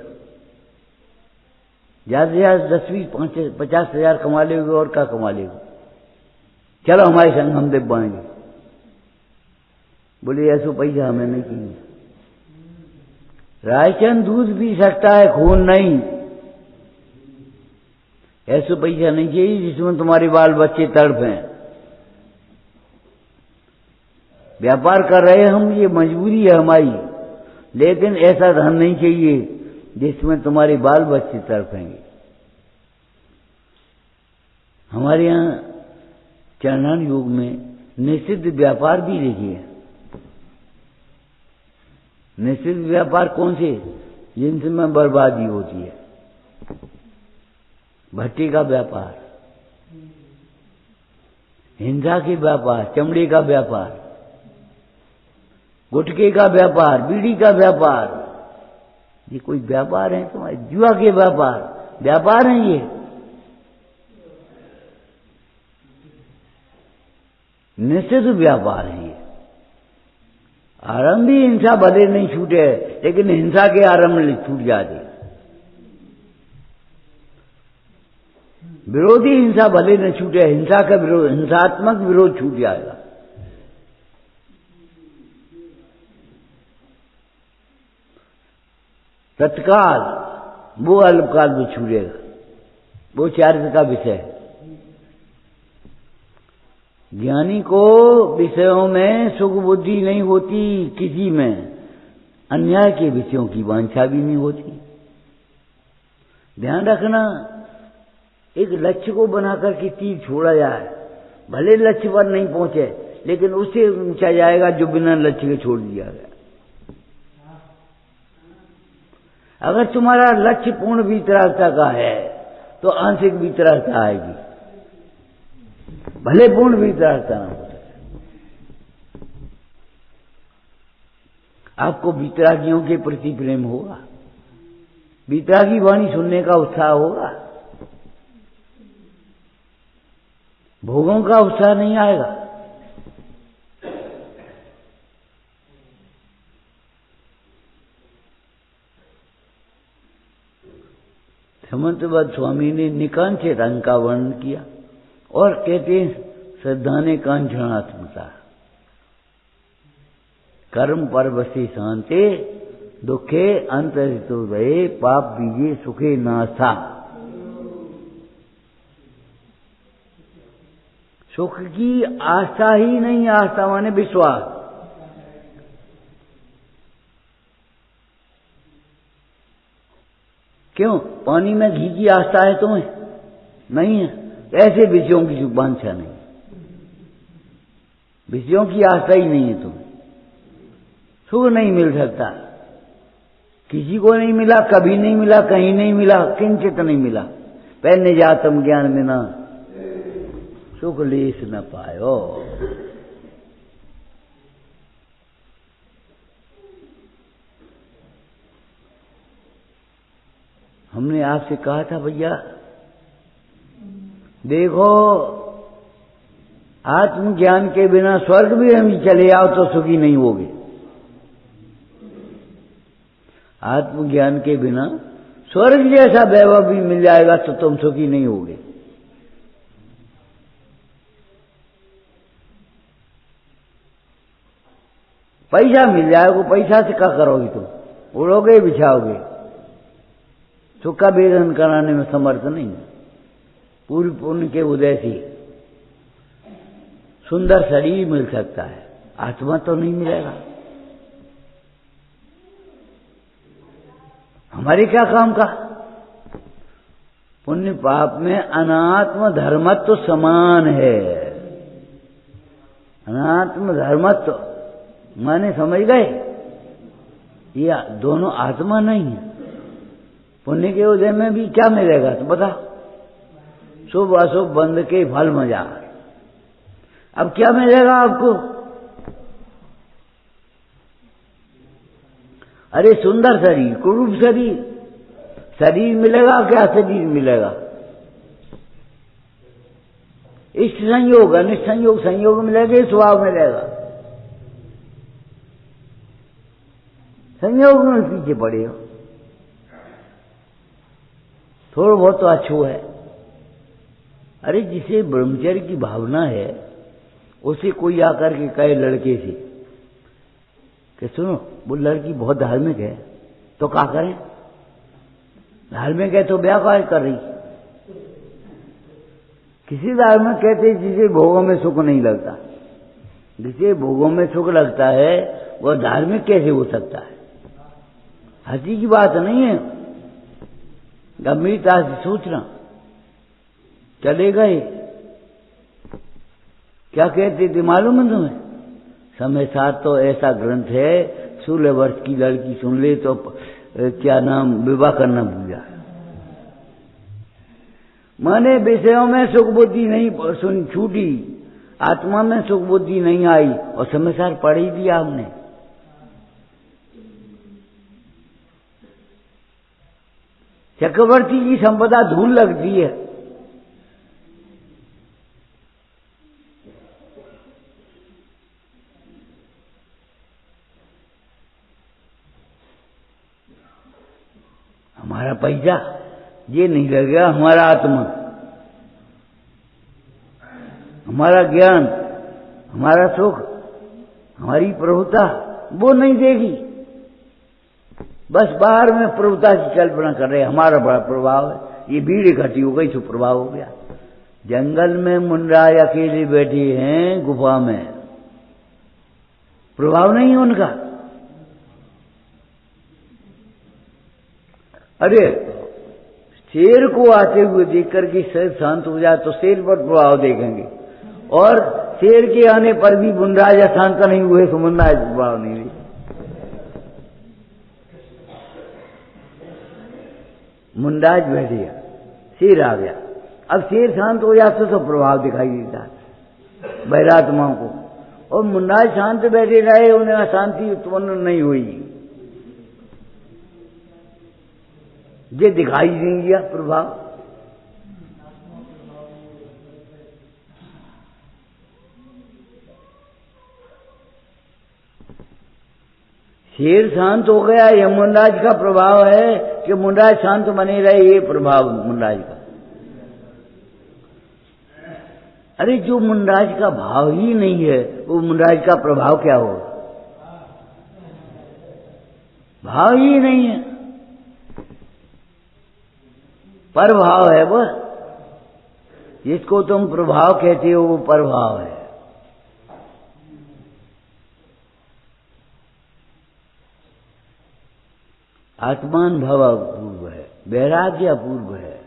ज्यादा से ज्यादा 10-20-50 हजार कमा लोगे, और क्या कमा लोगे? चलो हमारे संग हम देव बाएंगे। बोले ऐसा पैसा हमें नहीं चाहिए। रायचंद दूध पी सकता है, खून नहीं। ऐसा पैसा नहीं चाहिए जिसमें तुम्हारे बाल बच्चे तड़पें। व्यापार कर रहे हैं हम, ये मजबूरी है हमारी, लेकिन ऐसा धन नहीं चाहिए जिसमें तुम्हारे बाल बच्चे तड़पेंगे। हमारे यहाँ चरणान योग में निषिद्ध व्यापार भी देखिए। निषिद्ध व्यापार कौन से? जिनसे बर्बादी होती है। भट्टी का व्यापार, हिंसा के व्यापार, चमड़े का व्यापार, गुटखे का व्यापार, बीड़ी का व्यापार, ये कोई व्यापार है तुम्हारे? जुआ के व्यापार है ये। निश्चित व्यापार है ये। आरंभ भी हिंसा भले नहीं छूटे, लेकिन हिंसा के आरंभ छूट जाते। विरोधी हिंसा भले न छूटे, हिंसा का विरोध, हिंसात्मक विरोध छूट जाएगा। तत्काल वो अल्पकाल में छूटेगा, वो चारित्र का विषय है। ज्ञानी को विषयों में सुख बुद्धि नहीं होती, किसी में अन्याय के विषयों की वांछा भी नहीं होती। ध्यान रखना, एक लक्ष्य को बनाकर के तीर छोड़ा जाए, भले लक्ष्य पर नहीं पहुंचे, लेकिन उससे ऊंचा जाएगा जो बिना लक्ष्य के छोड़ दिया गया। अगर तुम्हारा लक्ष्य पूर्ण वीतरागता का है तो आंशिक वीतरागता आएगी, भले पूर्ण वीतरागता ना हो सके। आपको वीतरागियों के प्रति प्रेम होगा, वीतरागी वाणी सुनने का उत्साह होगा, भोगों का उत्साह नहीं आएगा। समंतबद्ध स्वामी ने निकांक्षित रंग का वर्णन किया और कहते हैं श्रद्धा ने कांक्षणात्मता, कर्म परवशी शांते दुखे अंतरितो रहे पाप बीजे सुखे नाथा। सुख की आशा ही नहीं, आस्था माने विश्वास। क्यों? पानी में घी की आस्था है तुम्हें? नहीं है। ऐसे विषयों की वांछा नहीं, विषयों की आस्था ही नहीं है तुम्हें। सुख नहीं मिल सकता, किसी को नहीं मिला, कभी नहीं मिला, कहीं नहीं मिला, किंचित नहीं मिला। पहले जातम ज्ञान में ना सुख लेस न पायो। हमने आपसे कहा था भैया देखो, आत्मज्ञान के बिना स्वर्ग भी हम चले आओ तो सुखी नहीं होगे। आत्मज्ञान के बिना स्वर्ग जैसा वैभव भी मिल जाएगा तो तुम सुखी नहीं होगे। पैसा मिल जाएगा, पैसा से क्या करोगे तुम? उड़ोगे, बिछाओगे। सुख का वेदन कराने में समर्थ नहीं। पूर्व पुण्य के उदय से सुंदर शरीर मिल सकता है, आत्मा तो नहीं मिलेगा। हमारे क्या काम का? पुण्य पाप में अनात्म धर्मत्व समान है। अनात्म धर्मत्व माने समझ गए, ये दोनों आत्मा नहीं है। पुण्य के उदय में भी क्या मिलेगा तो बता? शुभ अशुभ बंध के फल मजा। अब क्या मिलेगा आपको? अरे सुंदर शरीर, कुरूप शरीर, शरीर मिलेगा, क्या शरीर मिलेगा? इष्ट संयोग, अनिष्ट संयोग, संयोग मिलेगा, स्वभाव मिलेगा। संयोग में पीछे पड़े हो, थोड़ा बहुत तो अच्छो है। अरे जिसे ब्रह्मचर्य की भावना है, उसे कोई आकर के कहे लड़के से कि सुनो वो लड़की बहुत धार्मिक है, तो क्या करें? धार्मिक है तो ब्याह काहे कर रही? किसी धार्मिक कहते जिसे भोगों में सुख नहीं लगता। जिसे भोगों में सुख लगता है वह धार्मिक कैसे हो सकता है? हंसी की बात नहीं है, गंभीरता से सोचना। चले गए, क्या कहते थे मालूम है तुम्हें? समय साथ तो ऐसा ग्रंथ है, 16 वर्ष की लड़की सुन ले तो क्या नाम विवाह करना भूल जाए। माने विषयों में सुख बुद्धि नहीं सुन छूटी, आत्मा में सुख बुद्धि नहीं आई और समाचार पढ़ ही दिया हमने। चक्रवर्ती की संपदा धूल लगती है। हमारा पैसा ये नहीं लगेगा, हमारा आत्मा, हमारा ज्ञान, हमारा सुख, हमारी प्रभुता वो नहीं देगी। बस बाहर में प्रभुता की कल्पना कर रहे, हमारा बड़ा प्रभाव है। ये भीड़ इकट्ठी हो गई तो प्रभाव हो गया। जंगल में मुंडराज अकेले बैठे हैं गुफा में, प्रभाव नहीं है उनका। अरे शेर को आते हुए देख करके शेर शांत हो जाए तो शेर पर प्रभाव देखेंगे, और शेर के आने पर भी मुंडराज शांत नहीं हुए तो मुंडराज प्रभाव नहीं देखे। मुंडराज बैठ गया, शेर आ गया, अब शेर शांत हो जाते तो प्रभाव दिखाई देता है बैरात्माओं को, और मुंडराज शांत बैठे रहे, उन्हें अशांति उत्पन्न नहीं हुई। ये दिखाई नहीं दिया प्रभाव। शेर शांत हो गया, यह मुंडराज का प्रभाव है कि मुंडराज शांत बने रहे, ये प्रभाव मुंडराज का। अरे जो मुंडराज का भाव ही नहीं है वो मुंडराज का प्रभाव क्या होगा? भाव ही नहीं है, परभाव है वो। जिसको तुम प्रभाव कहते हो वो परभाव है। आत्मान भव अपूर्व है, वैराग्य अपूर्व है,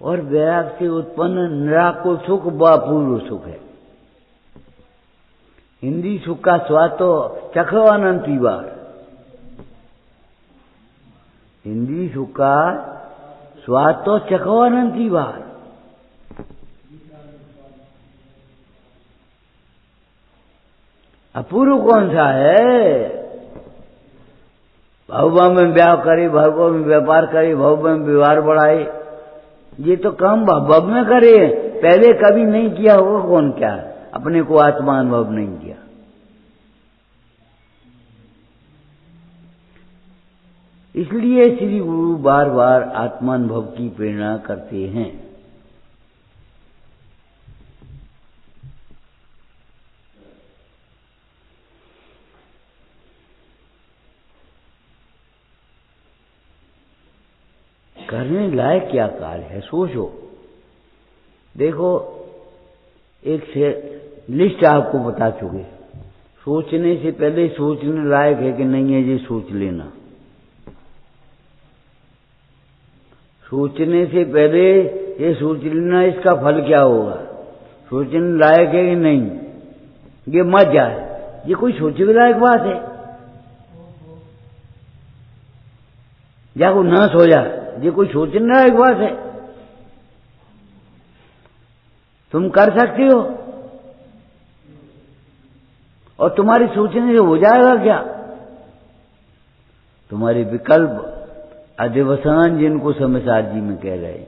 और वैराग्य से उत्पन्न निराकुल सुख व अपूर्व सुख है। हिंदी सुख का स्वाद तो चखो अनंती बार। हिंदी सुख का स्वाद तो चखो अनंती बार। अपूर्व कौन सा है? भव में ब्याह करे, भव में व्यापार करे, भव में व्यवहार बढ़ाए, ये तो काम भव में करे, पहले कभी नहीं किया होगा। कौन क्या अपने को आत्मानुभव नहीं किया। इसलिए श्री गुरु बार बार आत्मानुभव की प्रेरणा करते हैं। करने लायक क्या कार्य है, सोचो। देखो, एक से लिस्ट आपको बता चुके, सोचने से पहले सोचने लायक है कि नहीं है, ये सोच लेना। सोचने से पहले ये सोच लेना इसका फल क्या होगा, सोचने लायक है कि नहीं, ये मत जाए, ये कोई सोचने लायक बात है? या को ना सो जाए, ये कोई सोचने लायक बात है? तुम कर सकते हो और तुम्हारी सोचने से हो जाएगा क्या? तुम्हारे विकल्प अधिवसान, जिनको समझदार जी में कह रहे हैं,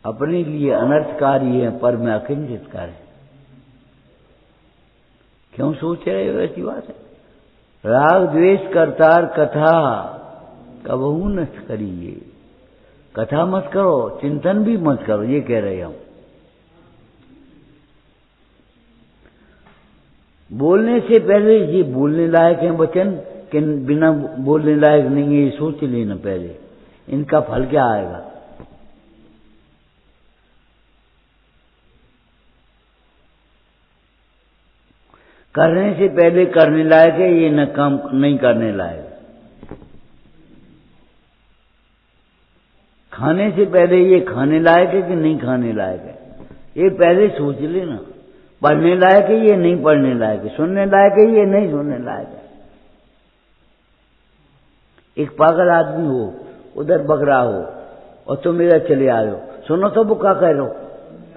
अपने लिए अनर्थकारी है, पर में अकिंचितकार है। क्यों सोच रहे हो? ऐसी बात है। राग द्वेष करतार कथा कबहू न करिए। कथा मत करो, चिंतन भी मत करो, ये कह रहे हम। बोलने से पहले ये बोलने लायक है वचन कि बिना बोलने लायक नहीं है, ये सोच लेना पहले, इनका फल क्या आएगा। करने से पहले करने लायक है, ये न काम नहीं करने लायक। खाने से पहले ये खाने लायक है कि नहीं खाने लायक है, ये पहले सोच लेना। पढ़ने लायक है, ये नहीं पढ़ने लायक है। सुनने लायक है, ये नहीं सुनने लायक है। एक पागल आदमी हो, उधर बग रहा हो और तुम इधर चले आ रहे हो, सुनो तो वो क्या कह रहे हो,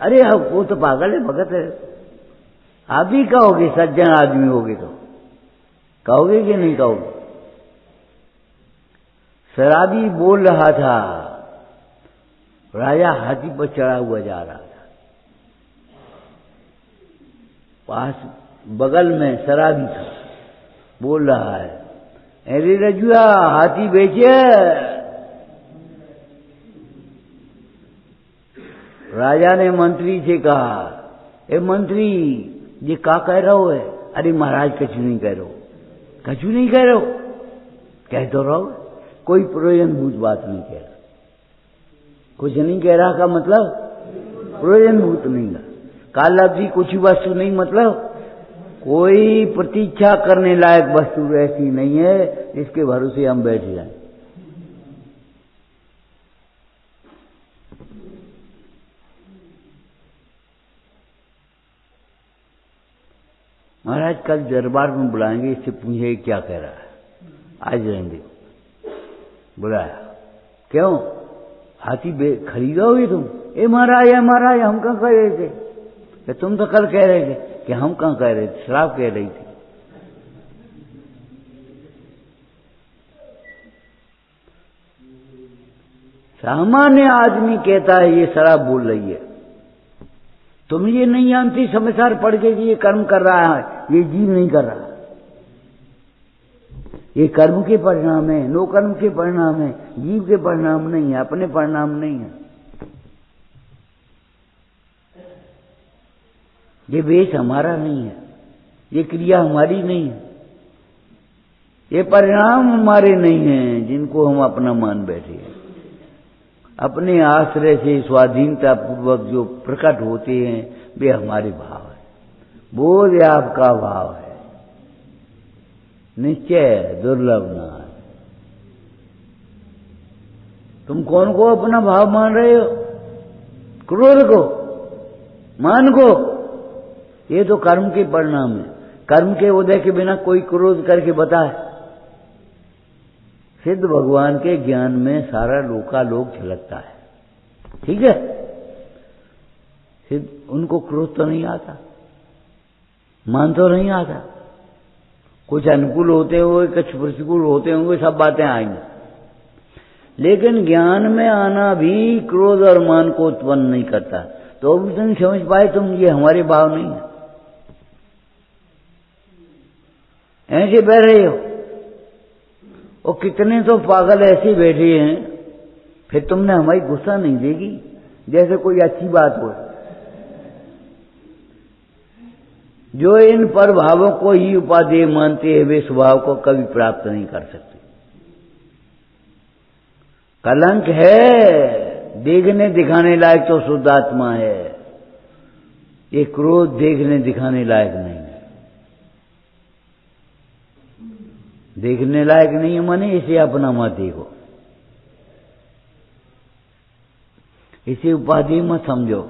अरे वो तो पागल है, भगत है। आप भी कहोगे, सज्जन आदमी होगे तो कहोगे कि नहीं कहोगे? शराबी बोल रहा था, राजा हाथी पर चढ़ा हुआ जा रहा था, पास बगल में शराबी था, बोल रहा है, अरे रजुआ हाथी बेचे। राजा ने मंत्री से कहा, ए मंत्री ये क्या कह रहा हो है? अरे महाराज कछु नहीं कह रहे हो, कछु नहीं कह रहे हो, कह तो रहो, कोई प्रयोजनभूत बात नहीं कह रहा। कुछ नहीं कह रहा का मतलब प्रयोजनभूत नहीं है। कालब्धि कुछ वस्तु नहीं, मतलब कोई प्रतीक्षा करने लायक वस्तु ऐसी नहीं है जिसके भरोसे हम बैठ जाएं। महाराज कल दरबार में बुलाएंगे, इससे पूछे क्या कह रहा है, आज रहेंगे। बुलाया, क्यों हाथी खरीदोगे तुम? ए महाराज हम कहाँ कह रहे थे कि तुम तो कल कह रहे थे कि हम कहाँ कह रहे थे, शराब कह रही थी। सामान्य आदमी कहता है ये शराब बोल रही है, तुम ये नहीं जानती समाचार पढ़ के कि ये कर्म कर रहा है, ये जीव नहीं कर रहा। ये कर्म के परिणाम है, नो कर्म के परिणाम है, जीव के परिणाम नहीं है, अपने परिणाम नहीं है। ये वेश हमारा नहीं है, ये क्रिया हमारी नहीं है, ये परिणाम हमारे नहीं है जिनको हम अपना मान बैठे हैं। अपने आश्रय से स्वाधीनता पूर्वक जो प्रकट होते हैं वे हमारे भाव है, बोध आपका भाव है, निश्चय दुर्लभ ना है। तुम कौन को अपना भाव मान रहे हो? क्रोध को, मान को? ये तो कर्म के परिणाम है। कर्म के उदय के बिना कोई क्रोध करके बताए? सिद्ध भगवान के ज्ञान में सारा लोकालोक झलकता है, ठीक है। सिद्ध उनको क्रोध तो नहीं आता, मान तो नहीं आता, कुछ अनुकूल होते हुए कुछ प्रतिकूल होते होंगे, सब बातें आएंगी, लेकिन ज्ञान में आना भी क्रोध और मान को उत्पन्न नहीं करता। तो भी तुम समझ पाए तुम ये हमारे भाव नहीं है, ऐसे बैठ रहे हो। और कितने तो पागल ऐसे बैठे हैं, फिर तुमने हमारी गुस्सा नहीं देगी जैसे कोई अच्छी बात हो। जो इन पर भावों को ही उपादेय मानते हैं वे स्वभाव को कभी प्राप्त नहीं कर सकते। कलंक है, देखने दिखाने लायक तो शुद्ध आत्मा है, ये क्रोध देखने दिखाने लायक नहीं है। देखने लायक नहीं है माने इसे अपना मत देखो, इसे उपाधि मत समझो।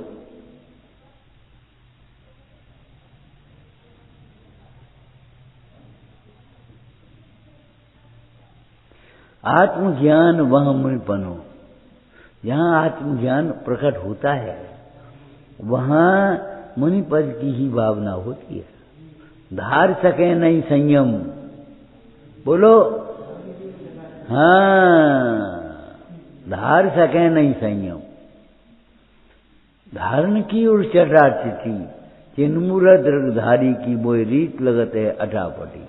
आत्मज्ञान वह मुनिपन हो, जहां आत्मज्ञान प्रकट होता है वहां मुनिपद की ही भावना होती है। धार सके नहीं संयम, बोलो हाँ, धार सके नहीं संयम। धारण की और चटाचटी चिन्मूल दृगधारी की बोई रीत लगत है अठापटी।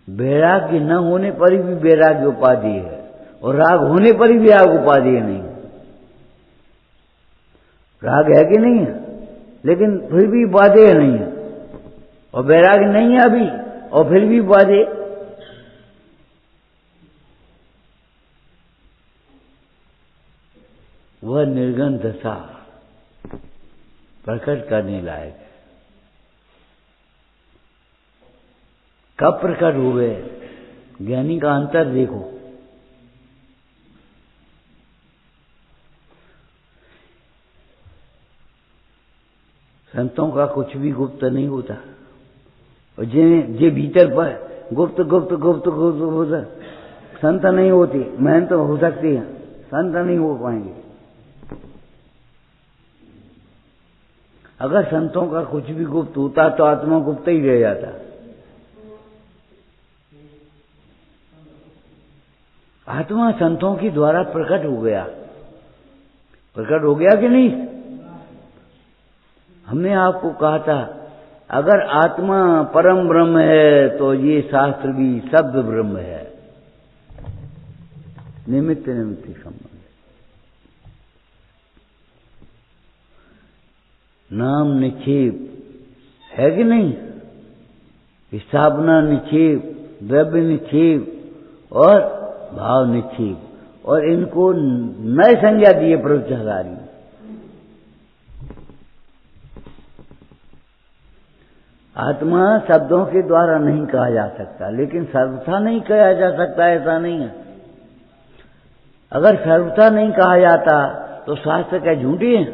वैराग्य न होने पर भी वैराग्य उपाधि है, और राग होने पर भी राग उपाधि नहीं। राग है कि नहीं है, लेकिन फिर भी उपाधि नहीं है, और वैराग्य नहीं है अभी और फिर भी उपाधि। वह निर्गुण दशा प्रकट करने लायक है। कब प्रकट हुए? ज्ञानी का अंतर देखो। संतों का कुछ भी गुप्त नहीं होता, और जे भीतर पर गुप्त गुप्त गुप्त गुप्त गुप्त संत नहीं होती। मेहनत तो हो सकती है, संत नहीं हो पाएंगे। अगर संतों का कुछ भी गुप्त होता तो आत्मा गुप्त ही रह जाता। आत्मा संतों के द्वारा प्रकट हो गया। प्रकट हो गया कि नहीं? हमने आपको कहा था अगर आत्मा परम ब्रह्म है तो ये शास्त्र भी शब्द ब्रह्म है। निमित्त निमित्त संबंध। नाम निक्षेप है कि नहीं? स्थापना निक्षेप, द्रव्य निक्षेप और भाव निक्षेप, और इनको नए संज्ञा दिए प्रवचनकारी। आत्मा शब्दों के द्वारा नहीं कहा जा सकता, लेकिन सर्वथा नहीं कहा जा सकता ऐसा नहीं है। अगर सर्वथा नहीं कहा जाता तो शास्त्र क्या झूठी है?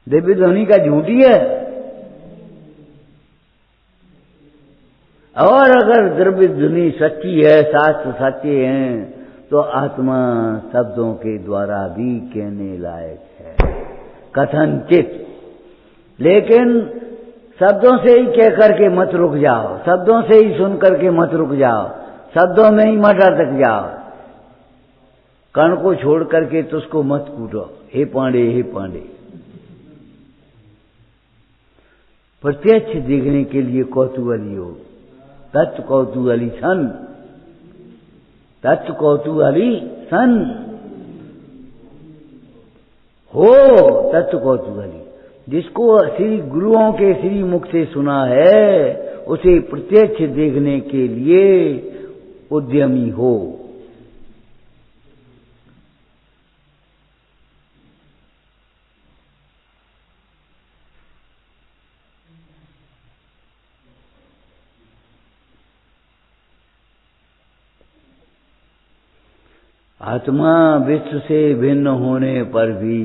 दिव्य ध्वनि का झूठी है? और अगर द्रव्य ध्वनि सच्ची है, शास्त्र सच्चे हैं, तो आत्मा शब्दों के द्वारा भी कहने लायक है कथनचित। लेकिन शब्दों से ही कह करके मत रुक जाओ, शब्दों से ही सुन करके मत रुक जाओ, शब्दों में ही मत अटक जाओ। कर्ण को छोड़ करके तो उसको मत कूटो, हे पांडे हे पांडे। प्रत्यक्ष देखने के लिए कौतूहली हो, तत्व कौतूहली सन, तत्व कौतूहली सन हो, तत्व कौतूहली। जिसको श्री गुरुओं के श्री मुख से सुना है उसे प्रत्यक्ष देखने के लिए उद्यमी हो। आत्मा विश्व से भिन्न होने पर भी,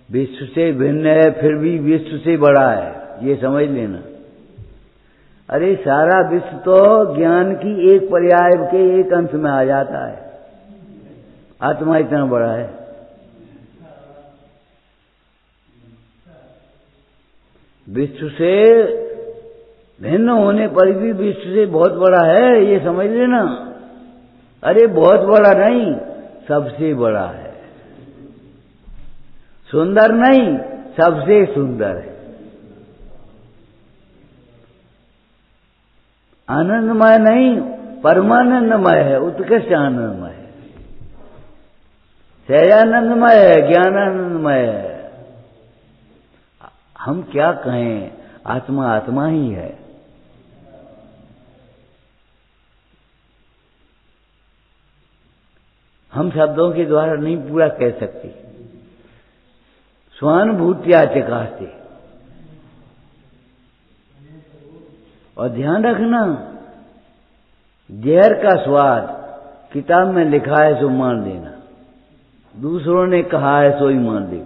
विश्व से भिन्न है फिर भी विश्व से बड़ा है, ये समझ लेना। अरे सारा विश्व तो ज्ञान की एक पर्याय के एक अंश में आ जाता है, आत्मा इतना बड़ा है। विश्व से भिन्न होने पर भी विश्व से बहुत बड़ा है, ये समझ लेना। अरे बहुत बड़ा नहीं, सबसे बड़ा है। सुंदर नहीं, सबसे सुंदर है। आनंदमय नहीं, परमानंदमय है, उत्कृष्ट आनंदमय है, सहजानंदमय है, ज्ञानानंदमय है। हम क्या कहें, आत्मा आत्मा ही है। हम शब्दों के द्वारा नहीं पूरा कह सकते। स्वानुभूत्या चकास्ते। और ध्यान रखना, जहर का स्वाद किताब में लिखा है सो मान लेना, दूसरों ने कहा है सो ही मान ले।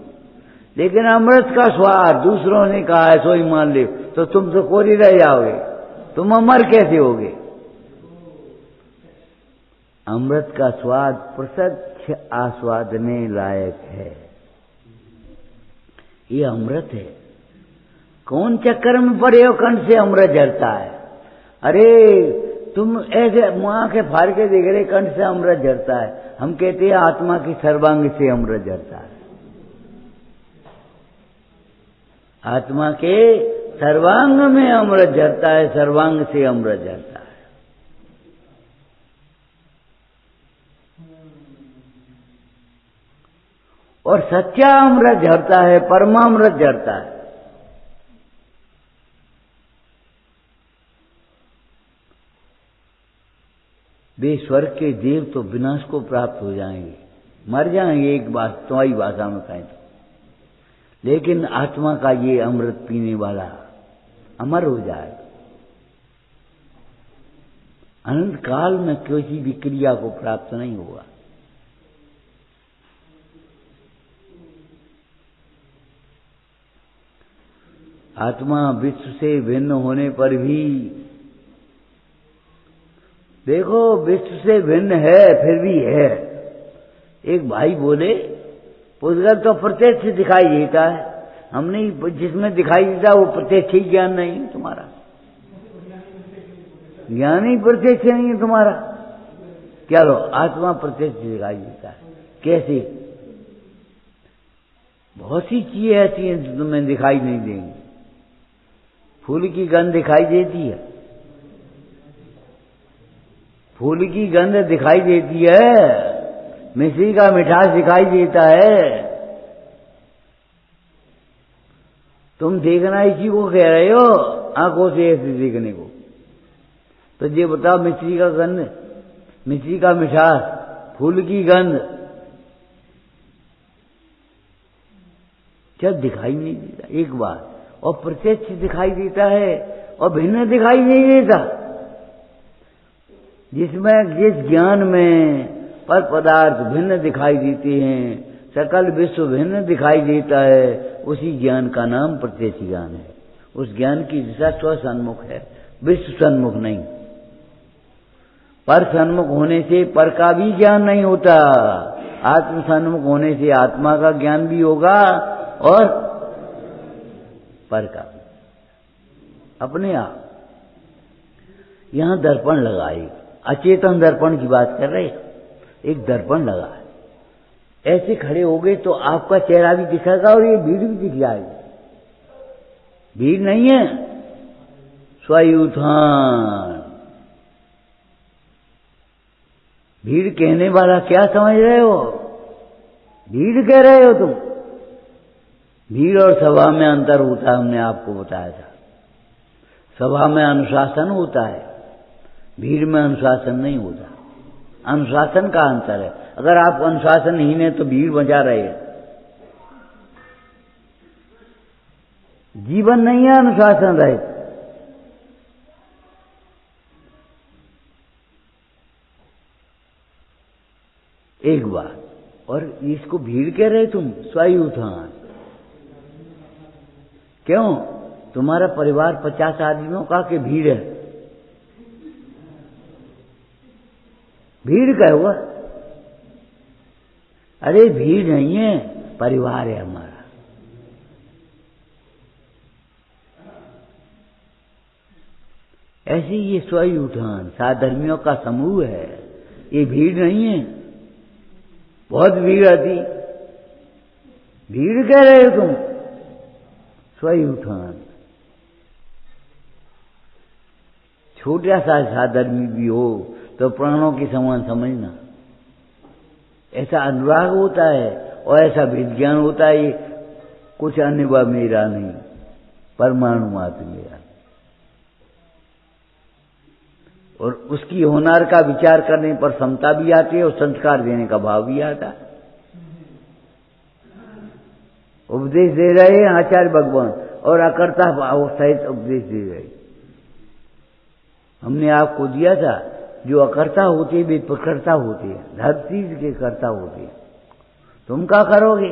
लेकिन अमृत का स्वाद दूसरों ने कहा है सो ही मान ले, तो तुम तो कोरी रह जाओगे, तुम अमर कैसे होगे? अमृत का स्वाद प्रत्यक्ष आस्वादने लायक है। ये अमृत है। कौन चक्कर में पड़े हो कंठ से अमृत झरता है? अरे तुम ऐसे मां के फाड़ के देख रहे कंठ से अमृत झरता है। हम कहते हैं आत्मा की सर्वांग से अमृत झरता है। आत्मा के सर्वांग में अमृत झरता है, सर्वांग से अमृत झरता है। और सच्चा अमृत झरता है, परमामृत झरता है। वे स्वर्ग के देव तो विनाश को प्राप्त हो जाएंगे, मर जाएंगे एक बात तुम्हारी भाषा में कहें तो। लेकिन आत्मा का ये अमृत पीने वाला अमर हो जाए, अनंत काल में किसी भी क्रिया को प्राप्त नहीं होगा। आत्मा विश्व से भिन्न होने पर भी, देखो विश्व से भिन्न है फिर भी है। एक भाई बोले पुद्गल तो प्रत्यक्ष दिखाई देता है, हमने जिसमें दिखाई देता वो प्रत्यक्ष ही ज्ञान नहीं है तुम्हारा, ज्ञान ही प्रत्यक्ष नहीं है तुम्हारा। क्या लो आत्मा प्रत्यक्ष दिखाई देता है, कैसे? बहुत सी चीजें ऐसी हैं जो तुम्हें दिखाई नहीं देंगी। फूल की गंध दिखाई देती है, फूल की गंध दिखाई देती है, मिश्री का मिठास दिखाई देता है। तुम देखना इसी को कह रहे हो, आंखों से ऐसे देखने को। तो ये बताओ मिश्री का गंध, मिश्री का मिठास, फूल की गंध जब दिखाई नहीं देता एक बार, और प्रत्यक्ष दिखाई देता है और भिन्न दिखाई नहीं देता, जिसमें जिस ज्ञान में पर पदार्थ भिन्न दिखाई देते हैं, सकल विश्व भिन्न दिखाई देता है, उसी ज्ञान का नाम प्रत्यक्ष ज्ञान है। उस ज्ञान की दिशा स्व सन्मुख है, विश्व सन्मुख नहीं। पर सन्मुख होने से पर का भी ज्ञान नहीं होता, आत्म सन्मुख होने से आत्मा का ज्ञान भी होगा और पर का भी, अपने आप। यहां दर्पण लगाए, अचेतन दर्पण की बात कर रहे हैं। एक दर्पण लगा है, ऐसे खड़े हो गए तो आपका चेहरा भी दिखेगा और ये भीड़ भी दिख जाएगी। भीड़ नहीं है, स्वायुत्थान। भीड़ कहने वाला क्या समझ रहे हो? भीड़ कह रहे हो तुम। भीड़ और सभा में अंतर होता है, हमने आपको बताया था। सभा में अनुशासन होता है, भीड़ में अनुशासन नहीं होता। अनुशासन का अंतर है। अगर आप अनुशासनहीन है तो भीड़ बजा रहे हैं। जीवन नहीं है अनुशासन रहित। एक बार, और इसको भीड़ कह रहे तुम, स्वायुत्थान। क्यों? तुम्हारा परिवार 50 आदमियों का के भीड़ है? भीड़ क्या हुआ? अरे भीड़ नहीं है, परिवार है हमारा। ऐसे ये स्वायुत्थान साधर्मियों का समूह है, ये भीड़ नहीं है। बहुत भीड़ आती, भीड़ कह रहे हो तुम, स्वायुत्थान। छोटा सा साधर्मी भी हो तो प्राणों के समान समझना। ऐसा अनुराग होता है और ऐसा विज्ञान होता है, ये कुछ अन्य व मेरा नहीं, परमाणु मात्र मेरा। और उसकी होनार का विचार करने पर समता भी आती है और संस्कार देने का भाव भी आता है। उपदेश दे रहे हैं आचार्य भगवान, और अकर्ता भाव सहित उपदेश दे रहे। हमने आपको दिया था, जो अकर्ता होते वे प्रकर्ता होते हैं, हर चीज के कर्ता होते हैं। तुम क्या करोगे?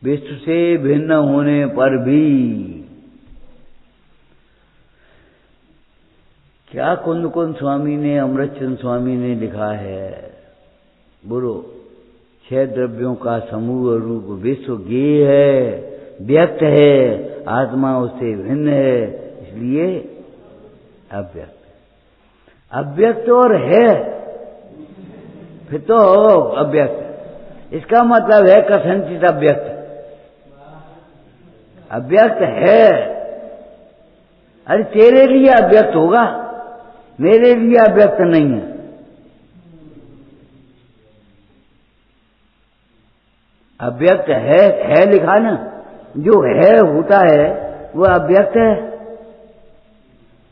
विश्व से भिन्न होने पर भी क्या कुंद कुंद स्वामी ने, अमृतचंद स्वामी ने लिखा है, बोलो, 6 द्रव्यों का समूह रूप विश्व ज्ञेय है, व्यक्त है, आत्मा उससे भिन्न है, इसलिए अव्यक्त। अव्यक्त और है, फिर तो अव्यक्त। इसका मतलब है कथनचित अव्यक्त। अव्यक्त है। अरे तेरे लिए अव्यक्त होगा, मेरे लिए अव्यक्त नहीं है। अव्यक्त है लिखा ना, जो है होता है वो अव्यक्त है।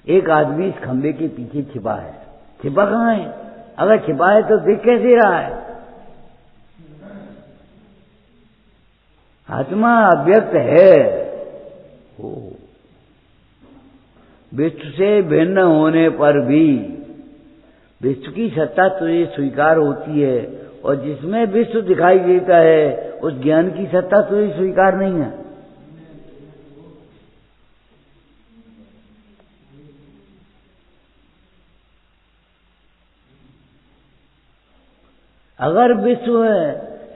एक आदमी इस खंबे के पीछे छिपा है, छिपा कहाँ है? अगर छिपा है तो दिख कैसे रहा है? आत्मा अव्यक्त है। विश्व से भिन्न होने पर भी विश्व की सत्ता तुझे स्वीकार होती है और जिसमें विश्व दिखाई देता है उस ज्ञान की सत्ता तो ये स्वीकार नहीं है। अगर विश्व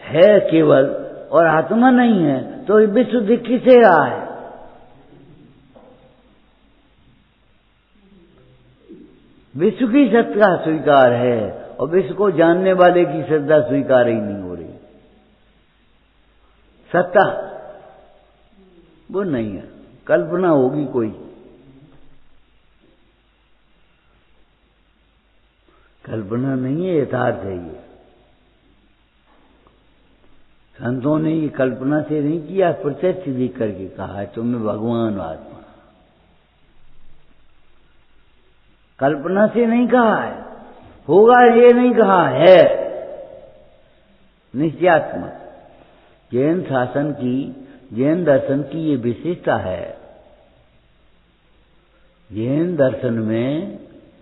है केवल और आत्मा नहीं है तो ये विश्व दिख किसे रहा है? विश्व की सत्ता स्वीकार है और विश्व को जानने वाले की श्रद्धा स्वीकार ही नहीं हो रही। सत्ता वो नहीं है, कल्पना होगी कोई। कल्पना नहीं है, यथार्थ है ये। संतों ने ये कल्पना से नहीं किया, प्रत्यक्ष देख करके कहा है तुम्हें भगवान आत्मा। कल्पना से नहीं कहा है, होगा ये नहीं कहा है, निश्चयात्मक। जैन शासन की, जैन दर्शन की ये विशेषता है। जैन दर्शन में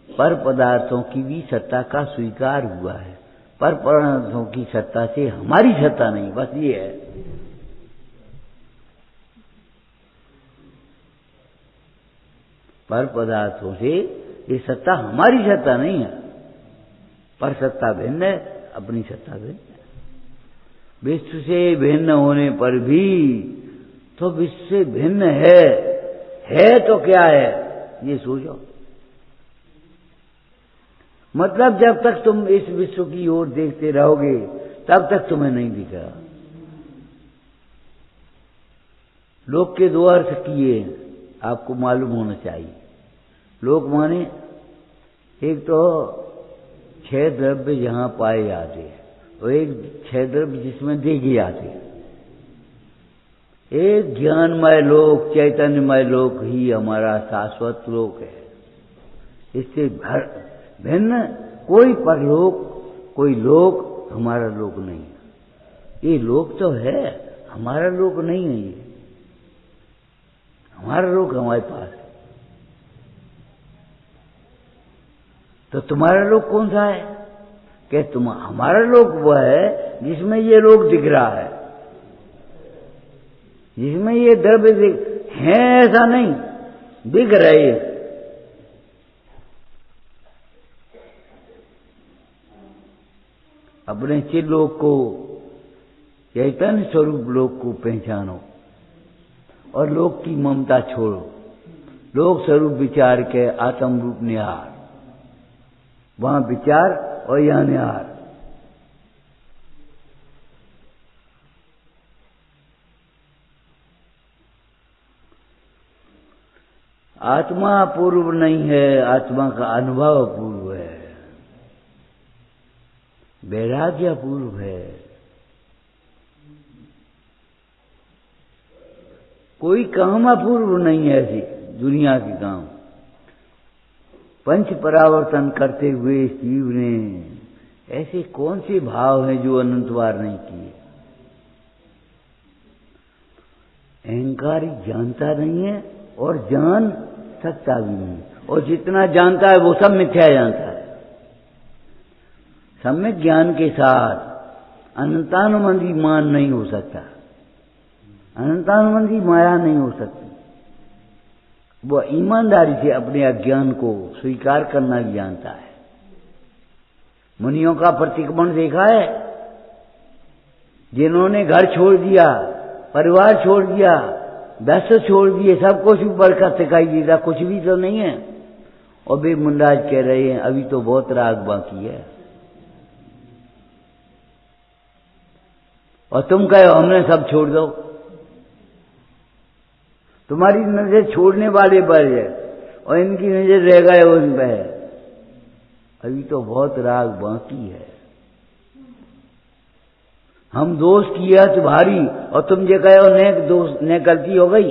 पर पदार्थों की भी सत्ता का स्वीकार हुआ है। पर पदार्थों की सत्ता से हमारी सत्ता नहीं, बस ये है। पर पदार्थों से ये सत्ता हमारी सत्ता नहीं है। पर सत्ता भिन्न है, अपनी सत्ता भिन्न है। विश्व से भिन्न होने पर भी तो विश्व से भिन्न है तो क्या है ये सोचो। मतलब जब तक तुम इस विश्व की ओर देखते रहोगे तब तक तुम्हें नहीं दिखेगा। लोक के दो अर्थ किए आपको मालूम होना चाहिए। लोक माने एक तो 6 द्रव्य जहां पाए जाते हैं और एक 6 द्रव्य जिसमें देखे जाते हैं। एक ज्ञानमय लोक, चैतन्यमय लोक ही हमारा शाश्वत लोक है। इससे भिन्न कोई परलोक, कोई लोक हमारा लोक नहीं है। ये लोक तो है, हमारा लोक नहीं है। ये हमारा लोक हमारे पास है। तो तुम्हारा लोक कौन सा है? कि हमारा लोक वह है जिसमें ये लोक दिख रहा है, जिसमें ये द्रव्य हैं, ऐसा नहीं दिख रहे हैं। अपने चिर लोक को, चैतन्य स्वरूप लोक को पहचानो और लोक की ममता छोड़ो। लोक स्वरूप विचार के आत्म रूप निहार, वहां विचार और यहां निहार। आत्मा पूर्व नहीं है, आत्मा का अनुभव पूर्व है, वैराग्य पूर्व है। कोई काम अपूर्व नहीं है ऐसी दुनिया के काम। पंच परावर्तन करते हुए इस जीव ने ऐसे कौन से भाव हैं जो अनंतवार नहीं किए। अहंकारी जानता नहीं है और जान सकता भी नहीं, और जितना जानता है वो सब मिथ्या जानता है। सम्यक ज्ञान के साथ अनंतानुबंधी मान नहीं हो सकता, अनंतानुबंधी माया नहीं हो सकती। वह ईमानदारी से अपने अज्ञान को स्वीकार करना भी जानता है। मुनियों का प्रतिक्रमण देखा है, जिन्होंने घर छोड़ दिया, परिवार छोड़ दिया, दस छोड़ दिए, सब कुछ ऊपर का दिखाई देता, कुछ भी तो नहीं है। और वे मुंडाज कह रहे हैं अभी तो बहुत राग बाकी है। और तुम कहो हमने सब छोड़ दो। तुम्हारी नजर छोड़ने वाले पर है और इनकी नजर रह गए उन पर है। अभी तो बहुत राग बाकी है। हम दोष किया तुम्हारी और तुम जो कहो ने गलती हो गई।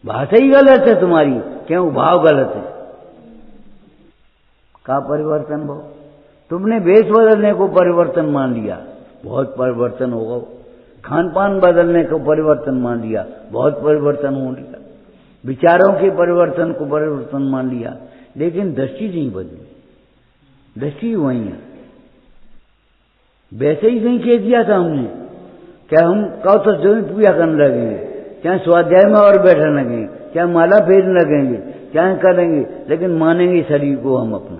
भाषा ही गलत है तुम्हारी, क्यों भाव गलत है। का परिवर्तन भाव? तुमने वेश बदलने को परिवर्तन मान लिया, बहुत परिवर्तन होगा। खान पान बदलने को परिवर्तन मान लिया, बहुत परिवर्तन हो लिया। विचारों के परिवर्तन को परिवर्तन मान लिया, लेकिन दृष्टि नहीं बदली। दृष्टि वही है, वैसे ही नहीं कह दिया था हमने, क्या हम कौतर जो ही पूजा करने लगेंगे, चाहे स्वाध्याय में और बैठने लगेंगे, चाहे माला फेरने लगेंगे, चाहे करेंगे, लेकिन मानेंगे शरीर को हम अपना।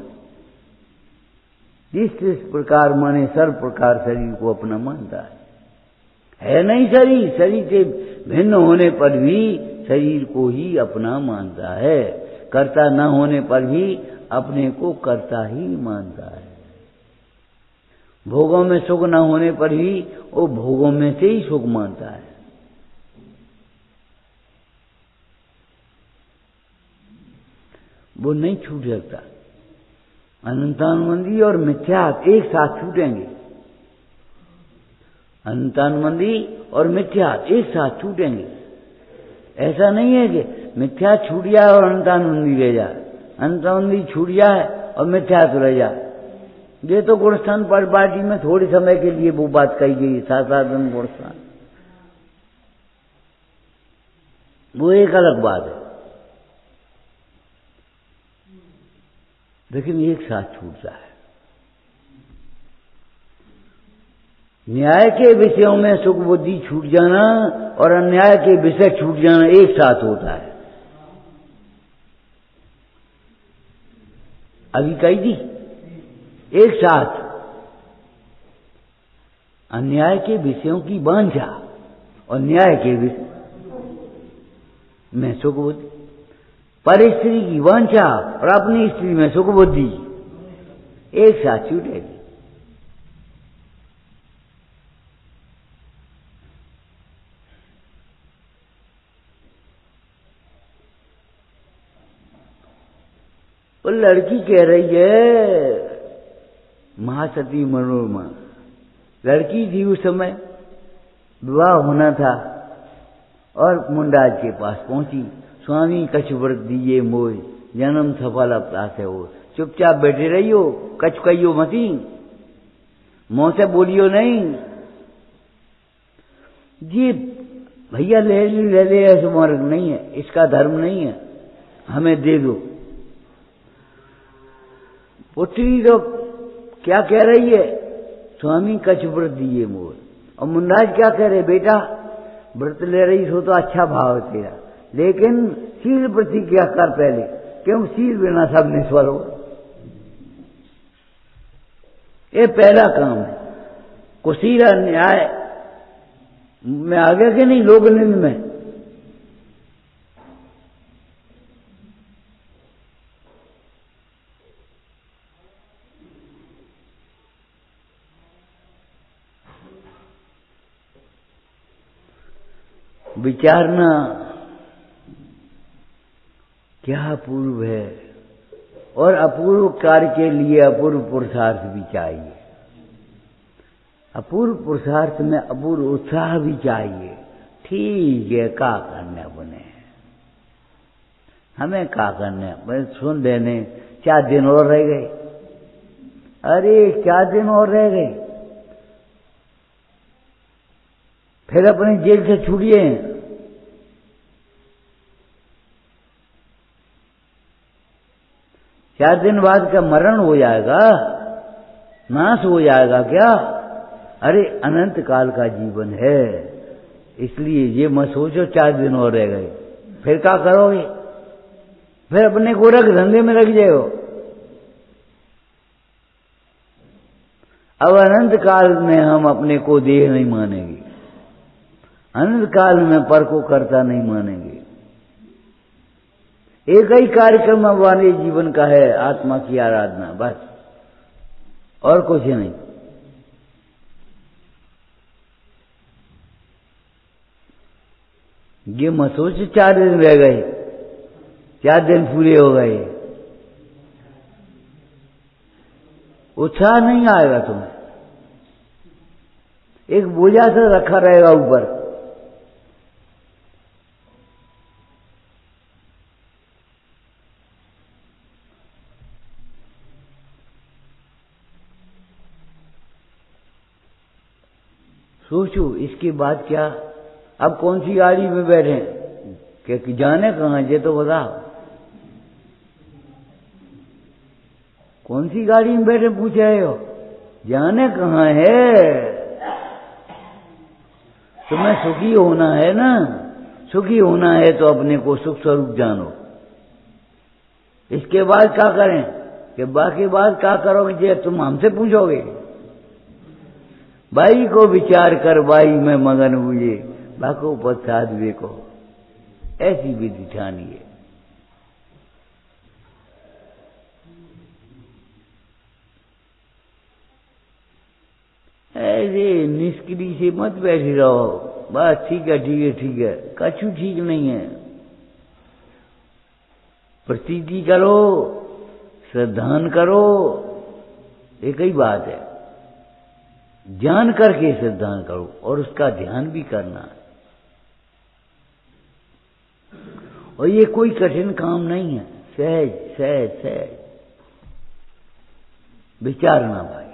जिस प्रकार माने सर्व प्रकार शरीर को अपना मानता है नहीं शरीर, शरीर से भिन्न होने पर भी शरीर को ही अपना मानता है, कर्ता न होने पर भी अपने को कर्ता ही मानता है। भोगों में सुख न होने पर भी वो भोगों में से ही सुख मानता है। वो नहीं छूट सकता। अनंतानुबंधी और मिथ्यात्व एक साथ छूटेंगे, अनंतानुबंधी और मिथ्यात्व एक साथ छूटेंगे। ऐसा नहीं है कि मिथ्या छूट जाए और अनंतानुबंधी रह जाए, अनंतानुबंधी छूट जाए और मिथ्यात्व रह जाए। ये तो गुणस्थान पार्टी में थोड़े समय के लिए वो बात कही गई, 7-8 दिन गुणस्थान, वो एक अलग बात है, लेकिन एक साथ छूटता है। न्याय के विषयों में सुख बुद्धि छूट जाना और अन्याय के विषय छूट जाना एक साथ होता है। अभी कही थी एक साथ, अन्याय के विषयों की वांछा और न्याय के विषय में सुख बुद्धि, पर स्त्री की वांछा और अपनी स्त्री में सुख बुद्धि एक साथ छूटेगी। वो लड़की कह रही है, महासती मनोरमा लड़की थी, उस समय विवाह होना था और मुंडाज के पास पहुंची। स्वामी कछु व्रत दीजिए मोय, जन्म सफल अपराध है वो। चुपचाप बैठे रहियो, कछ कहियो मती, मुंह से बोलियो नहीं। जी भैया ले ले, ऐसा मार्ग नहीं है, इसका धर्म नहीं है, हमें दे दो। पुत्री तो क्या कह रही है, स्वामी कछ व्रत दिए मोर। और मुंडाज क्या कह रहे, बेटा व्रत ले रही हो तो अच्छा भाव है तेरा, लेकिन शील प्रतिज्ञा कर पहले, क्यों शील बिना सब निष्फल हो। ये पहला काम है। कुशीला न्याय में आगे के नहीं, लोक निंद में। विचारना क्या अपूर्व है, और अपूर्व कार्य के लिए अपूर्व पुरुषार्थ भी चाहिए। अपूर्व पुरुषार्थ में अपूर्व उत्साह भी चाहिए। ठीक है, का करने बने, हमें का करने, मैं सुन लेने 4 दिन और रह गए। अरे 4 दिन और रह गए, फिर अपनी जेल से छूटिए। चार दिन बाद क्या मरण हो जाएगा, नाश हो जाएगा क्या? अरे अनंत काल का जीवन है, इसलिए ये मत सोचो 4 दिन और रह गए, फिर क्या करोगे? फिर अपने गोरख धंधे में लग जाओ। अब अनंत काल में हम अपने को देह नहीं मानेंगे, अनंत काल में पर को कर्ता नहीं मानेंगे। एक ही कार्यक्रम वाले जीवन का है, आत्मा की आराधना, बस और कुछ नहीं। ये मत सोच 4 दिन रह गए, 4 दिन पूरे हो गए, उत्साह नहीं आएगा तुम्हें, एक बोझा से रखा रहेगा ऊपर। सोचो इसके बाद क्या, अब कौन सी गाड़ी में बैठे, कि जाने कहाँ, ये तो बताओ कौन सी गाड़ी में बैठे पूछ रहे हो? जाने कहाँ है। तुम्हें सुखी होना है ना, सुखी होना है तो अपने को सुख स्वरूप जानो। इसके बाद क्या करें कि बाकी बात क्या करोगे जे तुम हमसे पूछोगे। बाई को विचार कर बाई में मगन हुए, बाको प्रसाद वे को, ऐसी विधि ठानी है। ऐसे निष्क्रिय से मत बैठे रहो, बस ठीक है ठीक है ठीक है, कछु ठीक नहीं है। प्रतीति करो, श्रद्धान करो, एक ही बात है। जान करके श्रद्धान करो और उसका ध्यान भी करना है। और ये कोई कठिन काम नहीं है, सहज सहज सहज विचारना भाई।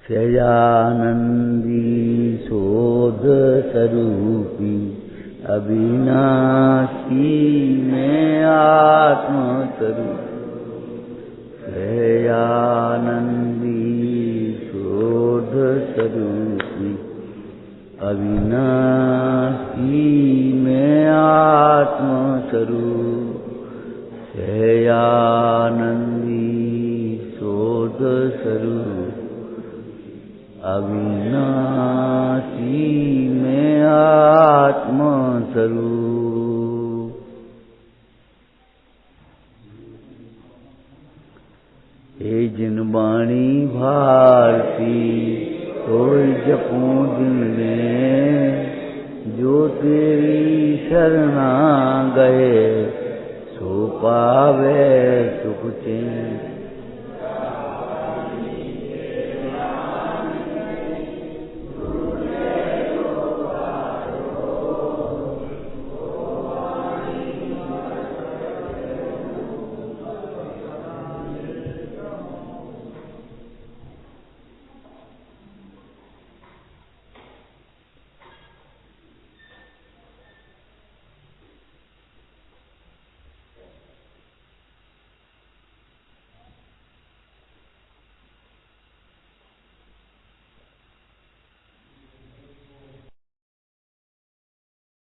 सहजानंदी शोध स्वरूपी अविनाशी में आत्म स्वरूप। सहजानंदी शोध स्वरूपी अविनाशी में आत्म स्वरूप। सहजानंदी शोध स्वरूप अविनाशी में आत्म स्वरूप। हे जिन वाणी भारती कोई जपूं दिन में, जो तेरी शरणा गए सो पावे सुख चैन।